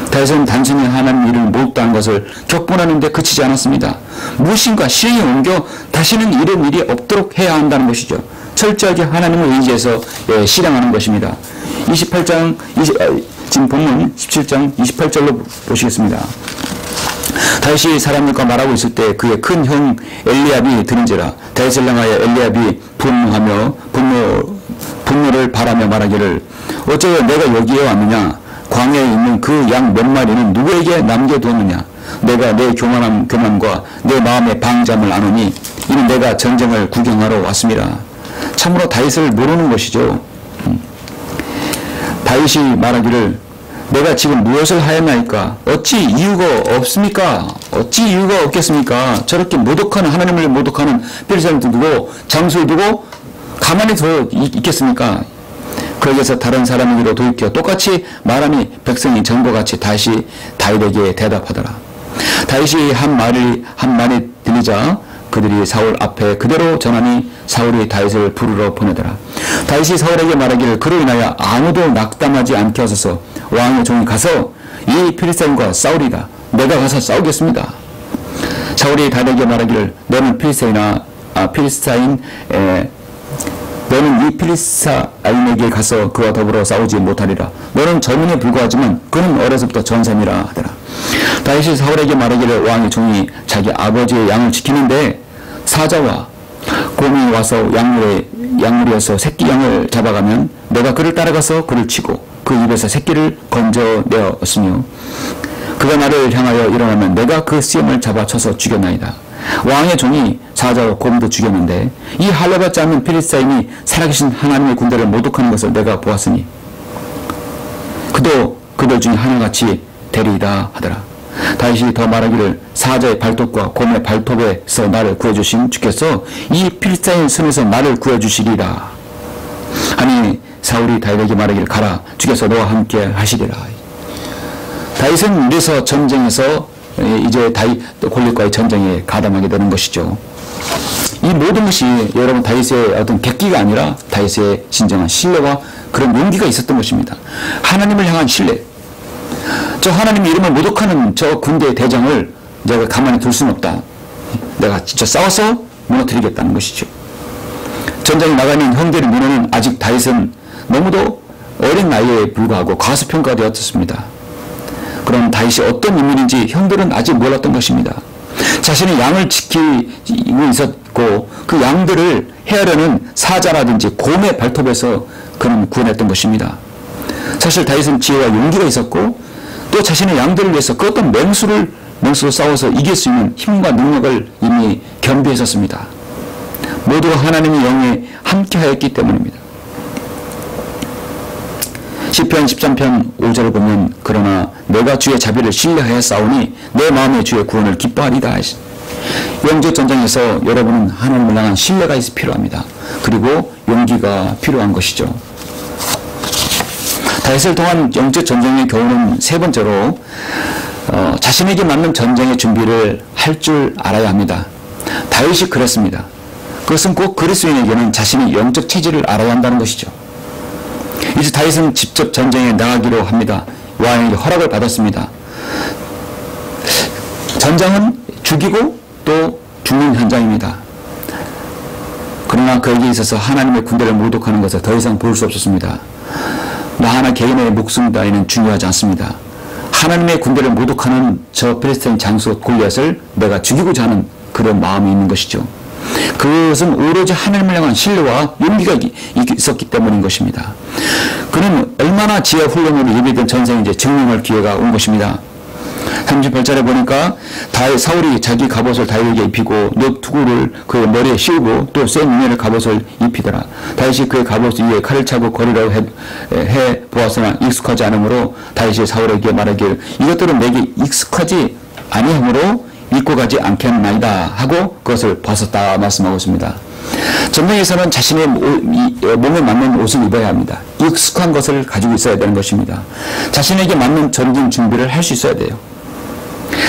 다윗은 단순히 하나님 이름을 모독당한 것을 격분하는 데 그치지 않았습니다. 무엇인가 실행에 옮겨 다시는 이런 일이 없도록 해야 한다는 것이죠. 철저하게 하나님을 의지해서 실행하는 것입니다. 28장 지금 본문 17장 28절로 보시겠습니다. 다윗이 사람들과 말하고 있을 때 그의 큰 형 엘리압이 들은지라 다윗을 향하여 엘리압이 분노하며 분노를 바라며 말하기를 어쩌여 내가 여기에 왔느냐 광야에 있는 그 양 몇 마리는 누구에게 남겨두었느냐 내가 내 교만과 내 마음의 방잠을 아노니 이는 내가 전쟁을 구경하러 왔습니다. 참으로 다윗을 모르는 것이죠. 다윗이 말하기를 내가 지금 무엇을 하였나이까? 어찌 이유가 없습니까? 어찌 이유가 없겠습니까? 저렇게 모독하는 하나님을 모독하는 필리스타인을 두고 장소에 두고 가만히 서 있겠습니까? 거기에서 다른 사람에게로 돌이켜 똑같이 말하니 백성이 전과 같이 다시 다윗에게 대답하더라. 다윗이 한 말이 들리자 그들이 사울 앞에 그대로 전하니 사울이 다윗을 부르러 보내더라. 다윗이 사울에게 말하기를 그로 인하여 아무도 낙담하지 않게 하소서. 왕의 종이 가서 이 필리스타인과 싸우리다. 내가 가서 싸우겠습니다. 사울이 다윗에게 말하기를 너는 너는 이 필리스타인에게 가서 그와 더불어 싸우지 못하리라. 너는 젊은이에 불과하지만 그는 어려서부터 전사니라 하더라. 다윗이 사울에게 말하기를 왕의 종이 자기 아버지의 양을 지키는데 사자와 곰이 와서 약물이어서 새끼 양을 잡아가면 내가 그를 따라가서 그를 치고 그 입에서 새끼를 건져내었으며 그가 나를 향하여 일어나면 내가 그 씨엠을 잡아 쳐서 죽였나이다. 왕의 종이 사자와 곰도 죽였는데 이 할례받지 않는 필리스타인이 살아계신 하나님의 군대를 모독하는 것을 내가 보았으니 그도 그들 중에 하나같이 되리이다 하더라. 다윗이 더 말하기를 사자의 발톱과 곰의 발톱에서 나를 구해주신 주께서 이 필리스타인 손에서 나를 구해주시리라 하니 사울이 다윗에게 말하기를 가라 주께서 너와 함께 하시리라. 다윗은 이래서 전쟁에서 이제 골리앗과의 전쟁에 가담하게 되는 것이죠. 이 모든 것이 여러분 다윗의 어떤 객기가 아니라 다윗의 진정한 신뢰와 그런 용기가 있었던 것입니다. 하나님을 향한 신뢰. 저 하나님의 이름을 모독하는 저 군대의 대장을 내가 가만히 둘 수는 없다. 내가 진짜 싸워서 무너뜨리겠다는 것이죠. 전장에 나가는 형들의 민원은 아직 다윗은 너무도 어린 나이에 불구하고 과소평가되었습니다. 그럼 다윗이 어떤 인물인지 형들은 아직 몰랐던 것입니다. 자신의 양을 지키고 있었고 그 양들을 헤아려는 사자라든지 곰의 발톱에서 그는 구원했던 것입니다. 사실 다윗은 지혜와 용기가 있었고 또 자신의 양들을 위해서 그 어떤 맹수를 맹수로 싸워서 이길 수 있는 힘과 능력을 이미 겸비했었습니다. 모두가 하나님의 영에 함께하였기 때문입니다. 시편 13편 5절을 보면 그러나 내가 주의 자비를 신뢰하여 싸우니 내 마음의 주의 구원을 기뻐하리다. 영적 전쟁에서 여러분은 하나님을 향한 신뢰가 필요합니다. 그리고 용기가 필요한 것이죠. 다윗을 통한 영적 전쟁의 교훈은 세 번째로 자신에게 맞는 전쟁의 준비를 할 줄 알아야 합니다. 다윗이 그랬습니다. 그것은 꼭 그리스도인에게는 자신의 영적 체질을 알아야 한다는 것이죠. 이제 다윗은 직접 전쟁에 나가기로 합니다. 왕에게 허락을 받았습니다. 전장은 죽이고 또 죽는 현장입니다. 그러나 그에게 있어서 하나님의 군대를 모독하는 것을 더 이상 볼 수 없었습니다. 나 하나 개인의 목숨 따위는 중요하지 않습니다. 하나님의 군대를 모독하는 저 필리스틴 장수 골리앗을 내가 죽이고자 하는 그런 마음이 있는 것이죠. 그것은 오로지 하나님을 향한 신뢰와 용기가 있었기 때문인 것입니다. 그는 얼마나 지혜 훈련으로 예비된 전쟁인지 증명할 기회가 온 것입니다. 38절에 보니까 사울이 자기 갑옷을 다윗에게 입히고 놋투구를 그 머리에 씌우고 또 센 은혜를 갑옷을 입히더라. 다윗이 그의 갑옷 위에 칼을 차고 거리라고 해 보았으나 익숙하지 않으므로 다윗이 사울에게 말하기를 이것들은 내게 익숙하지 아니하므로 입고 가지 않겠나이다 하고 그것을 벗었다 말씀하고 있습니다. 전쟁에서는 자신의 몸에 맞는 옷을 입어야 합니다. 익숙한 것을 가지고 있어야 되는 것입니다. 자신에게 맞는 전쟁 준비를 할 수 있어야 돼요.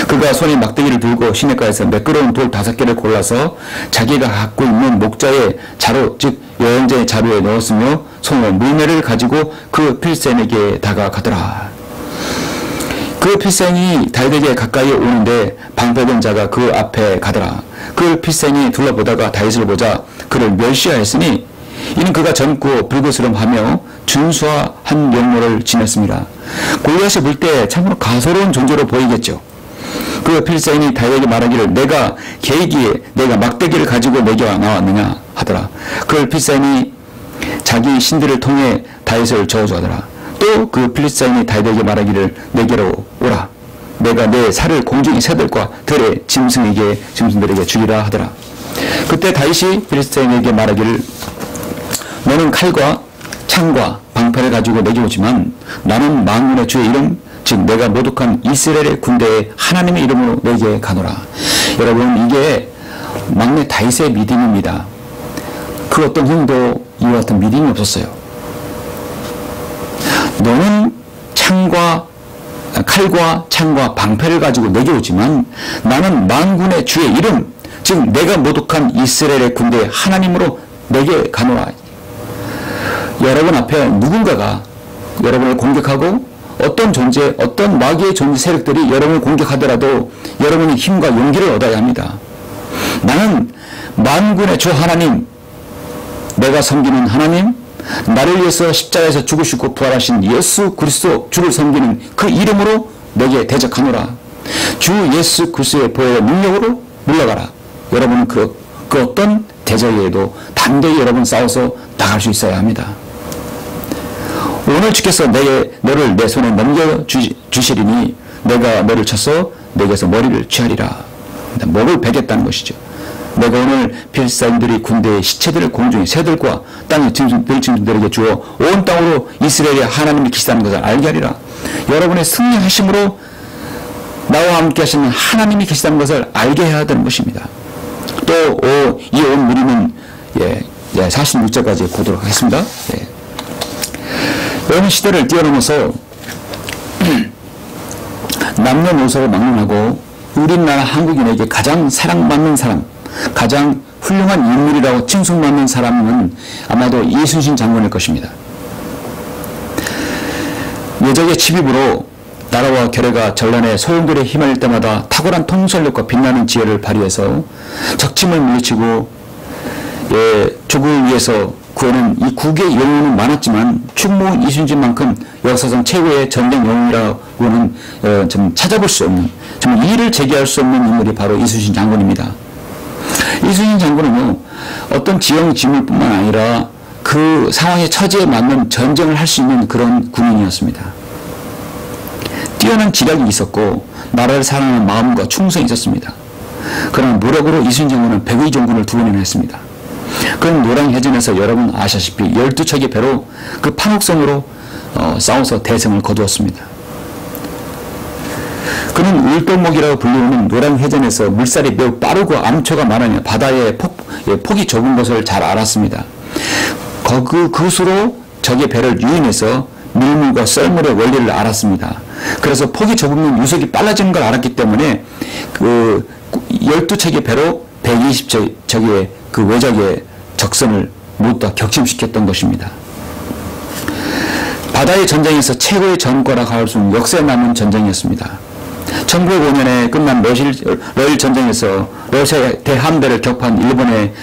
그가 손에 막대기를 들고 시냇가에서 매끄러운 돌 5개를 골라서 자기가 갖고 있는 목자의 자루, 즉 여행자의 자루에 넣었으며 손에 물매를 가지고 그 필센에게 다가가더라. 그 필생이 다윗에게 가까이 오는데 방패된 자가 그 앞에 가더라. 그 필생이 둘러보다가 다윗을 보자 그를 멸시하였으니 이는 그가 젊고 불그스름하며 준수한 용모를 지녔습니다. 골리앗을 볼 때 참으로 가소로운 존재로 보이겠죠. 그 필생이 다윗에게 말하기를 내가 계기에 내가 막대기를 가지고 내게 나왔느냐 하더라. 그 필생이 자기 신들을 통해 다윗을 저주하더라. 또 그 필리스타인이 다윗에게 말하기를 내게로 오라. 내가 내 살을 공중의 새들과 들의 짐승들에게 주리라 하더라. 그때 다윗이 필리스타인에게 말하기를 너는 칼과 창과 방패를 가지고 내게 오지만 나는 만군의 주의 이름 즉 내가 모독한 이스라엘의 군대의 하나님의 이름으로 내게 가노라. 여러분 이게 막내 다윗의 믿음입니다. 그 어떤 형도 이와 같은 믿음이 없었어요. 너는 칼과 창과 방패를 가지고 내게 오지만 나는 만군의 주의 이름 즉 내가 모독한 이스라엘의 군대의 하나님으로 내게 가노라. 여러분 앞에 누군가가 여러분을 공격하고 어떤 존재, 어떤 마귀의 존재 세력들이 여러분을 공격하더라도 여러분이 힘과 용기를 얻어야 합니다. 나는 만군의 주 하나님, 내가 섬기는 하나님, 나를 위해서 십자가에서 죽으시고 부활하신 예수 그리스도 주를 섬기는 그 이름으로 내게 대적하노라. 주 예수 그리스도의 보혈의 능력으로 물러가라. 여러분은 그 어떤 대적에도 담대히 여러분 싸워서 나갈 수 있어야 합니다. 오늘 주께서 너를 내 손에 넘겨주시리니 내가 너를 쳐서 내게서 머리를 취하리라. 목을 베겠다는 것이죠. 내가 오늘 필사인들이 군대의 시체들을 공중의 새들과 땅의 짐승들에게 주어 온 땅으로 이스라엘의 하나님이 계시다는 것을 알게 하리라. 여러분의 승리하심으로 나와 함께 하시는 하나님이 계시다는 것을 알게 해야 되는 것입니다. 또 이 온 무리는 46절까지 보도록 하겠습니다. 여러분 시대를 뛰어넘어서 남녀노소를 막론하고 우리나라 한국인에게 가장 사랑받는 사람, 가장 훌륭한 인물이라고 칭송받는 사람은 아마도 이순신 장군일 것입니다. 예적의 침입으로 나라와 결의가 전란의 소용돌이에 휘말릴 때마다 탁월한 통솔력과 빛나는 지혜를 발휘해서 적침을 물리치고 조국을 위해서 구하는 이 국의 영웅은 많았지만 충무 이순신만큼 역사상 최고의 전쟁 영웅이라고는 좀 찾아볼 수 없는, 정말 이의를 제기할 수 없는 인물이 바로 이순신 장군입니다. 이순신 장군은요, 어떤 지형 지물뿐만 아니라 그 상황의 처지에 맞는 전쟁을 할 수 있는 그런 군인이었습니다. 뛰어난 지략이 있었고 나라를 사랑하는 마음과 충성이 있었습니다. 그러나 노력으로 이순신 장군은 백의 정군을 2번이나 했습니다. 그는 노량해전에서 여러분 아시다시피 12척의 배로 그 판옥성으로 싸워서 대승을 거두었습니다. 그는 울돌목이라고 불리우는 노량해전에서 물살이 매우 빠르고 암초가 많으며 바다에 폭이 좁은 것을 잘 알았습니다. 그것으로 적의 배를 유인해서 밀물과 썰물의 원리를 알았습니다. 그래서 폭이 좁으면 유속이 빨라지는 걸 알았기 때문에 그 12척의 배로 120척의 그 외적의 적선을 모두 다 격침시켰던 것입니다. 바다의 전쟁에서 최고의 전과라고 할 수 있는 역사에 남은 전쟁이었습니다. 1905년에 끝난 러일 전쟁에서 러시아의 대함대를 격파한 일본의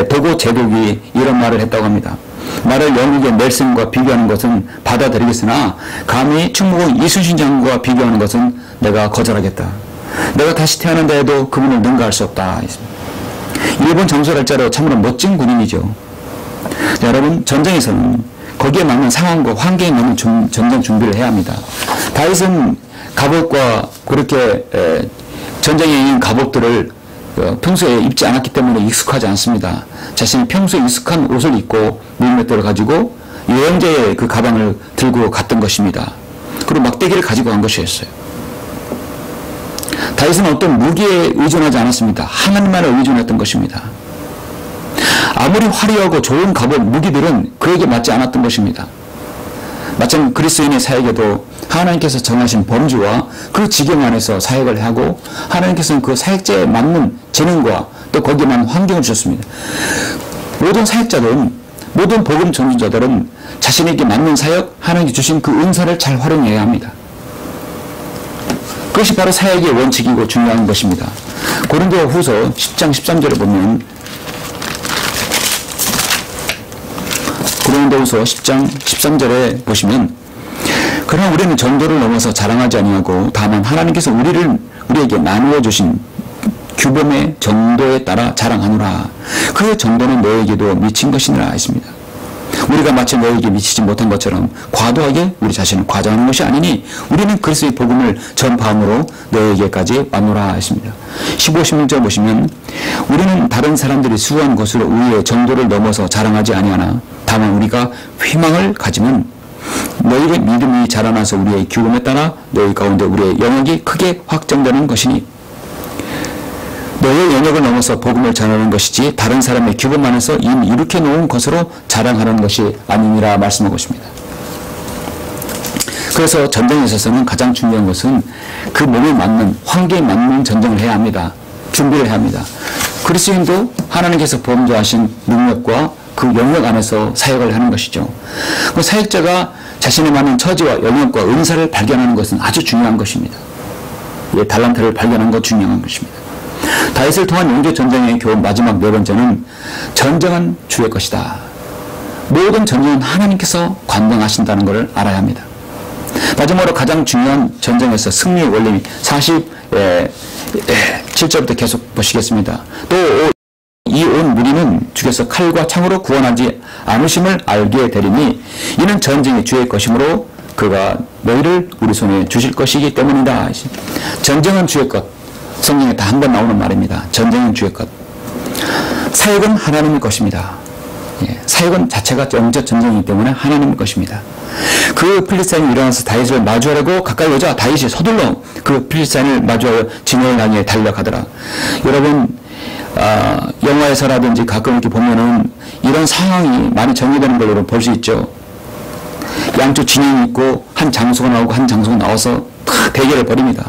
도고 제독이 이런 말을 했다고 합니다. 나를 영국의 넬슨과 비교하는 것은 받아들이겠으나 감히 충무공 이순신 장군과 비교하는 것은 내가 거절하겠다. 내가 다시 태어난다 해도 그분을 능가할 수 없다. 일본 정설할자로 참으로 멋진 군인이죠. 여러분, 전쟁에서는 거기에 맞는 상황과 환경에 맞는 전쟁 준비를 해야 합니다. 다윗은 갑옷과 그렇게 전쟁에 있는 갑옷들을 평소에 입지 않았기 때문에 익숙하지 않습니다. 자신이 평소에 익숙한 옷을 입고 물맷돌을 가지고 여행자의 그 가방을 들고 갔던 것입니다. 그리고 막대기를 가지고 간 것이었어요. 다윗은 어떤 무기에 의존하지 않았습니다. 하나님만을 의존했던 것입니다. 아무리 화려하고 좋은 갑옷, 무기들은 그에게 맞지 않았던 것입니다. 마찬가지로 그리스도인의 사역에도 하나님께서 정하신 범주와 그 지경 안에서 사역을 하고 하나님께서는 그 사역자에 맞는 재능과 또 거기에 맞는 환경을 주셨습니다. 모든 사역자들은, 모든 복음 전도자들은 자신에게 맞는 사역, 하나님께 주신 그 은사를 잘 활용해야 합니다. 그것이 바로 사역의 원칙이고 중요한 것입니다. 고린도후서 10장 13절에 보면, 고린도후서 10장 13절에 보시면, 그러나 우리는 정도를 넘어서 자랑하지 아니하고 다만 하나님께서 우리에게 나누어 주신 규범의 정도에 따라 자랑하노라. 그 정도는 너에게도 미친 것이니라 했습니다. 우리가 마치 너에게 미치지 못한 것처럼 과도하게 우리 자신을 과장하는 것이 아니니 우리는 그리스도의 복음을 전파함으로 너에게까지 왔노라 했습니다. 15, 16절 보시면 우리는 다른 사람들이 수고한 것으로 우리의 정도를 넘어서 자랑하지 아니하나 다만 우리가 희망을 가지면 너희의 믿음이 자라나서 우리의 규범에 따라 너희 가운데 우리의 영역이 크게 확장되는 것이니 너의 영역을 넘어서 복음을 전하는 것이지 다른 사람의 규범 안에서 이미 이룩해 놓은 것으로 자랑하는 것이 아니니라 말씀하고 있습니다. 그래서 전쟁에 있어서는 가장 중요한 것은 그 몸에 맞는, 환경에 맞는 전쟁을 해야 합니다. 준비를 해야 합니다. 그리스도인도 하나님께서 범죄하신 능력과 그 영역 안에서 사역을 하는 것이죠. 그 사역자가 자신에 맞는 처지와 영역과 은사를 발견하는 것은 아주 중요한 것입니다. 달란트를 발견하는 것 중요한 것입니다. 다윗을 통한 영적 전쟁의 교훈 마지막 4번째는 전쟁은 주의 것이다. 모든 전쟁은 하나님께서 관장하신다는 것을 알아야 합니다. 마지막으로 가장 중요한 전쟁에서 승리의 원리 47절부터 계속 보시겠습니다. 또 이 온 무리는 주께서 칼과 창으로 구원하지 않으심을 알게 되리니 이는 전쟁이 주의 것이므로 그가 너희를 우리 손에 주실 것이기 때문이다. 전쟁은 주의 것. 성경에 다 한 번 나오는 말입니다. 전쟁은 주의 것. 사역은 하나님의 것입니다. 사역은 자체가 영적 전쟁이기 때문에 하나님의 것입니다. 그 필리스타인이 일어나서 다윗을 마주하려고 가까이 오자 다윗이 서둘러 그 필리스타인을 마주하여 진영을 향해 달려가더라. 여러분, 영화에서라든지 가끔 이렇게 보면은 이런 상황이 많이 정리되는 걸로 볼 수 있죠. 양쪽 진영이 있고 한 장소가 나오고 한 장소가 나와서 다 대결을 벌입니다.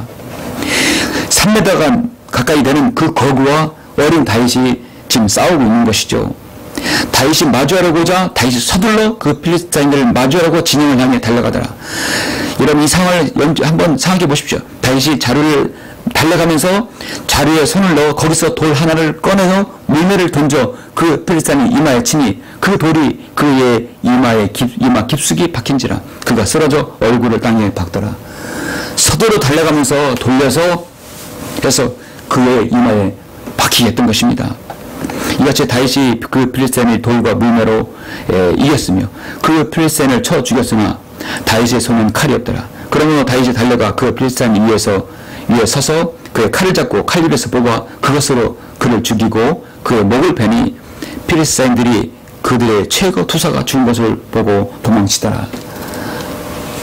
3m 가까이 되는 그 거구와 어린 다윗이 지금 싸우고 있는 것이죠. 다윗이 마주하려고 오자 다윗이 서둘러 그 필리스타인들을 마주하려고 진영을 향해 달려가더라. 여러분, 이 상황을 한번 생각해 보십시오. 다윗이 자루를 달려가면서 자루에 손을 넣어 거기서 돌 하나를 꺼내서 물매를 던져 그 필리스타인의 이마에 치니 그 돌이 그의 이마 깊숙이 박힌지라 그가 쓰러져 얼굴을 땅에 박더라. 서두로 달려가면서 돌려서 그래서 그의 이마에 박히게 했던 것입니다. 이같이 다윗이 그 필리스타인의 돌과 물매로 이겼으며 그 필리스타인을 쳐 죽였으나 다윗의 손엔 칼이 없더라. 그러므로 다윗이 달려가 그 필리스타인 위에 서서 그의 칼을 잡고 칼집에서 뽑아 그것으로 그를 죽이고 그의 목을 베니 필리스타인들이 그들의 최고 투사가 죽은 것을 보고 도망치더라.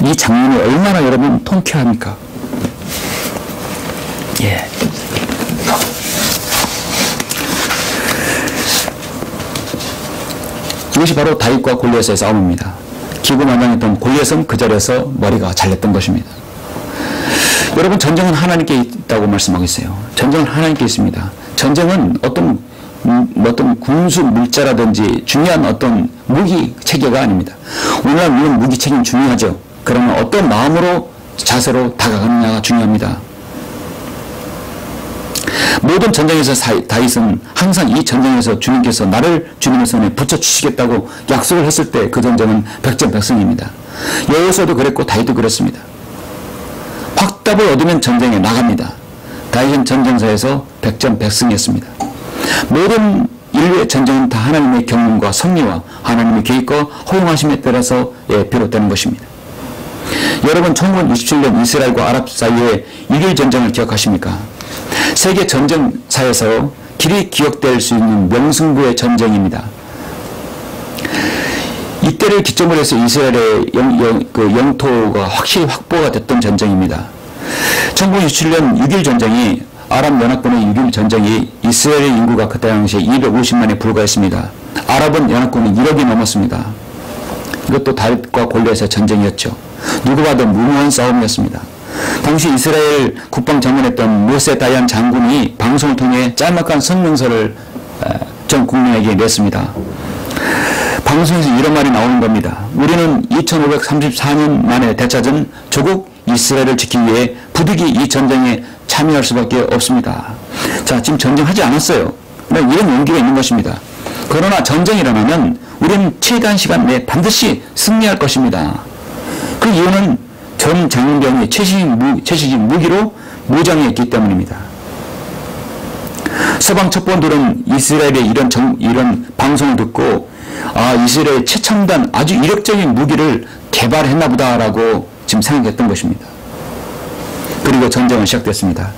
이 장면이 얼마나 여러분 통쾌합니까? 예. 이것이 바로 다윗과 골리앗의 싸움입니다. 기고만장했던 골리앗은 그 자리에서 머리가 잘렸던 것입니다. 여러분, 전쟁은 하나님께 있다고 말씀하고 있어요. 전쟁은 하나님께 있습니다. 전쟁은 어떤 군수 물자라든지 중요한 어떤 무기 체계가 아닙니다. 오늘날 물론 무기 체계는 중요하죠. 그러면 어떤 마음으로 자세로 다가가느냐가 중요합니다. 모든 전쟁에서 다윗은 항상 이 전쟁에서 주님께서 나를 주님의 손에 붙여주시겠다고 약속을 했을 때 그 전쟁은 백전백승입니다. 여호수아도 그랬고 다윗도 그랬습니다. 확답을 얻으면 전쟁에 나갑니다. 다윗은 전쟁사에서 백전백승이었습니다. 모든 인류의 전쟁은 다 하나님의 경륜과 섭리와 하나님의 계획과 허용하심에 따라서 비롯되는 것입니다. 여러분, 1967년 이스라엘과 아랍 사이의 6.1 전쟁을 기억하십니까? 세계 전쟁사에서 길이 기억될 수 있는 명승부의 전쟁입니다. 이때를 기점으로 해서 이스라엘의 영토가 확실히 확보가 됐던 전쟁입니다. 1967년 6.1 전쟁이 아랍연합군의 6.1 전쟁이 이스라엘의 인구가 그때 당시에 250만에 불과했습니다. 아랍은 연합군이 1억이 넘었습니다. 이것도 다윗과 골리앗의 전쟁이었죠. 누구 봐도 무모한 싸움이었습니다. 당시 이스라엘 국방 장관했던 모세 다얀 장군이 방송을 통해 짤막한 성명서를 전 국민에게 냈습니다. 방송에서 이런 말이 나오는 겁니다. 우리는 2534년 만에 되찾은 조국 이스라엘을 지키기 위해 부득이 이 전쟁에 참여할 수밖에 없습니다. 자, 지금 전쟁하지 않았어요. 이런 용기가 있는 것입니다. 그러나 전쟁이 일어나면 우리는 최대한 시간 내에 반드시 승리할 것입니다. 그 이유는 전 장병이 최신식 무기로 무장했기 때문입니다. 서방 첩보원들은 이스라엘의 이런 방송을 듣고 이스라엘의 최첨단 아주 이력적인 무기를 개발했나 보다라고 지금 생각했던 것입니다. 그리고 전쟁은 시작됐습니다.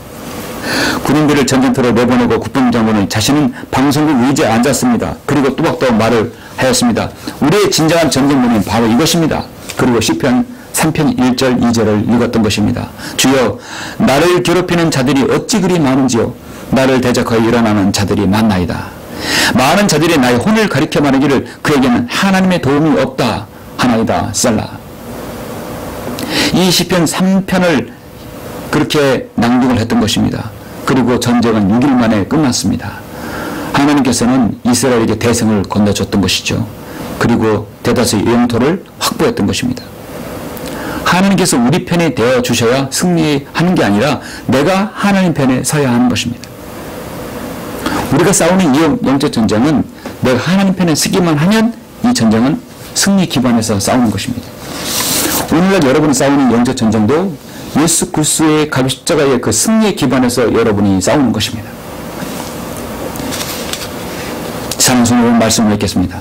군인들을 전쟁터로 내보내고 국방장관은 자신은 방송국 의자에 앉았습니다. 그리고 또박또박 말을 하였습니다. 우리의 진정한 전쟁문은 바로 이것입니다. 그리고 시편 3편 1절 2절을 읽었던 것입니다. 주여, 나를 괴롭히는 자들이 어찌 그리 많은지요. 나를 대적하여 일어나는 자들이 많나이다. 많은 자들이 나의 혼을 가리켜 말하기를 그에게는 하나님의 도움이 없다 하나이다. 셀라. 이 시편 3편을 그렇게 낭독을 했던 것입니다. 그리고 전쟁은 6일 만에 끝났습니다. 하나님께서는 이스라엘에게 대성을 건네줬던 것이죠. 그리고 대다수의 영토를 확보했던 것입니다. 하나님께서 우리 편에 되어 주셔야 승리하는 게 아니라 내가 하나님 편에 서야 하는 것입니다. 우리가 싸우는 이 영적 전쟁은 내가 하나님 편에 서기만 하면 이 전쟁은 승리 기반에서 싸우는 것입니다. 오늘날 여러분이 싸우는 영적 전쟁도 예수 그리스도의 갈비 십자가의 그 승리의 기반에서 여러분이 싸우는 것입니다. 사는 손으로 말씀을 읽겠습니다.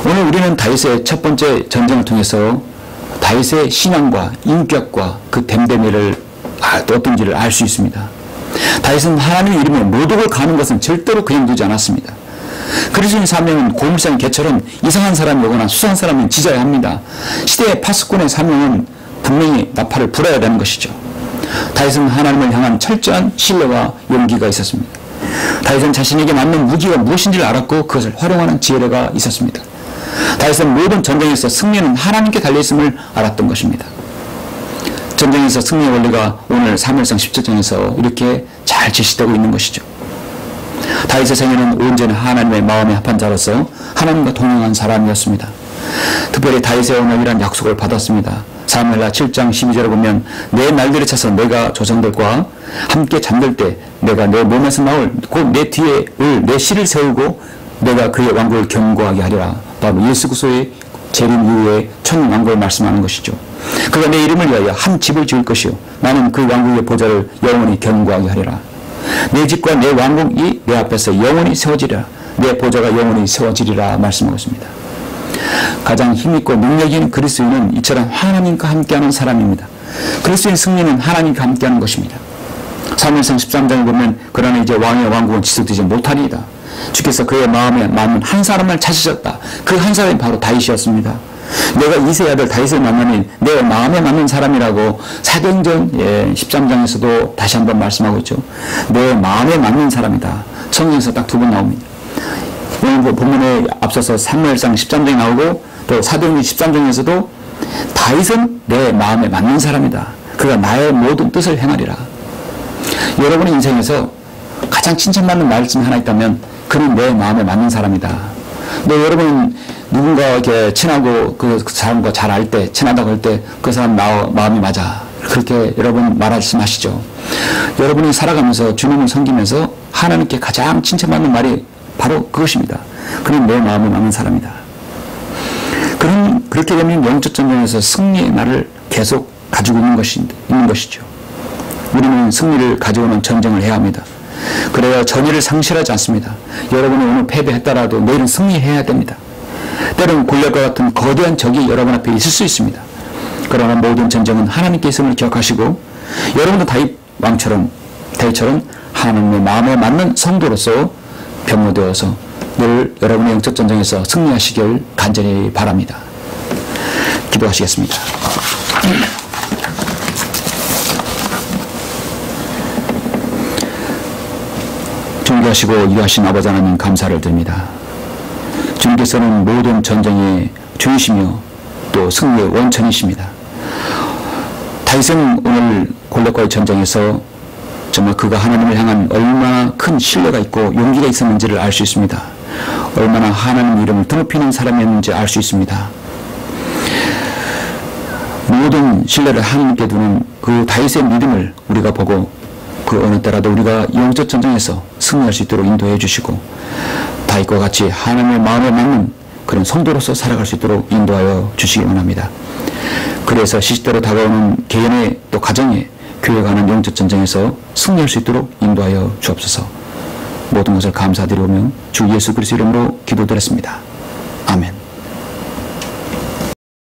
오늘 우리는 다윗의 첫 번째 전쟁을 통해서 다윗의 신앙과 인격과 그 댐댐이를 어떤지를 알 수 있습니다. 다윗은 하나님의 이름에 모독을 가는 것은 절대로 그냥 두지 않았습니다. 그리스도인 사명은 고물상 개처럼 이상한 사람이 오거나 수상한 사람은 지져야 합니다. 시대의 파수꾼의 사명은 분명히 나팔을 불어야 되는 것이죠. 다윗은 하나님을 향한 철저한 신뢰와 용기가 있었습니다. 다윗은 자신에게 맞는 무기가 무엇인지를 알았고 그것을 활용하는 지혜가 있었습니다. 다윗은 모든 전쟁에서 승리는 하나님께 달려있음을 알았던 것입니다. 전쟁에서 승리의 원리가 오늘 사무엘상 17장에서 이렇게 잘 제시되고 있는 것이죠. 다윗의 생애는 온전히 하나님의 마음에 합한 자로서 하나님과 동행한 사람이었습니다. 특별히 다윗의 언약이란 약속을 받았습니다. 사무엘하 7장 12절에 보면 내 날들에 차서 내가 조상들과 함께 잠들 때 내가 내 몸에서 나올 곧 내 뒤에 내 씨를 세우고 내가 그의 왕국을 견고하게 하리라. 바로 예수 그리스도의 재림 이후에 천왕국을 말씀하는 것이죠. 그가 내 이름을 위하여 한 집을 지을 것이요 나는 그 왕국의 보좌를 영원히 견고하게 하리라. 내 집과 내 왕국이 내 앞에서 영원히 세워지리라. 내 보좌가 영원히 세워지리라 말씀하고 있습니다. 가장 힘있고 능력 있는 그리스도인은 이처럼 하나님과 함께하는 사람입니다. 그리스도의 승리는 하나님과 함께하는 것입니다. 사무엘상 13장에 보면 그러나 이제 왕의 왕국은 지속되지 못하리이다. 주께서 그의 마음에 맞는 한 사람을 찾으셨다. 그 한 사람이 바로 다윗이었습니다. 내가 이새의 아들 다윗을 만나니 내 마음에 맞는 사람이라고 사도행전 13장에서도 다시 한번 말씀하고 있죠. 내 마음에 맞는 사람이다. 성경에서 딱 2번 나옵니다. 오늘 본문에 앞서서 사무엘상 13장에 나오고 또 사도행전 13장에서도 다윗은 내 마음에 맞는 사람이다. 그가 나의 모든 뜻을 행하리라. 여러분의 인생에서 가장 칭찬받는 말씀이 하나 있다면 그는 내 마음에 맞는 사람이다. 여러분 누군가 이렇게 친하고 그 사람과 잘 알 때, 친하다고 할 때 그 사람 마음이 맞아. 그렇게 여러분 말씀하시죠. 여러분이 살아가면서 주님을 섬기면서 하나님께 가장 칭찬받는 말이 바로 그것입니다. 그는 내 마음에 맞는 사람이다. 그렇게 되면 영적 전쟁에서 승리의 날을 계속 가지고 있는 것이죠. 우리는 승리를 가져오는 전쟁을 해야 합니다. 그래야 전의를 상실하지 않습니다. 여러분이 오늘 패배했더라도 내일은 승리해야 됩니다. 때로는 골리앗과 같은 거대한 적이 여러분 앞에 있을 수 있습니다. 그러나 모든 전쟁은 하나님께 있음을 기억하시고 여러분도 다윗처럼 하나님의 마음에 맞는 성도로서 병모되어서 늘 여러분의 영적 전쟁에서 승리하시길 간절히 바랍니다. 기도하시겠습니다. 존귀하시고 위대하신 아버지 하나님 감사를 드립니다. 주님께서는 모든 전쟁의 주이시며 또 승리의 원천이십니다. 다윗은 오늘 골리앗과의 전쟁에서 정말 그가 하나님을 향한 얼마나 큰 신뢰가 있고 용기가 있었는지를 알 수 있습니다. 얼마나 하나님 이름을 드높이는 사람이었는지 알 수 있습니다. 모든 신뢰를 하나님께 두는 그 다윗의 믿음을 우리가 보고 그 어느 때라도 우리가 영적 전쟁에서 승리할 수 있도록 인도해 주시고 다윗과 같이 하나님의 마음에 맞는 그런 성도로서 살아갈 수 있도록 인도하여 주시기 원합니다. 그래서 시시때로 다가오는 개인의 또 가정의 교회가 하는 영적 전쟁에서 승리할 수 있도록 인도하여 주옵소서. 모든 것을 감사드리오며 주 예수 그리스도 이름으로 기도드렸습니다. 아멘.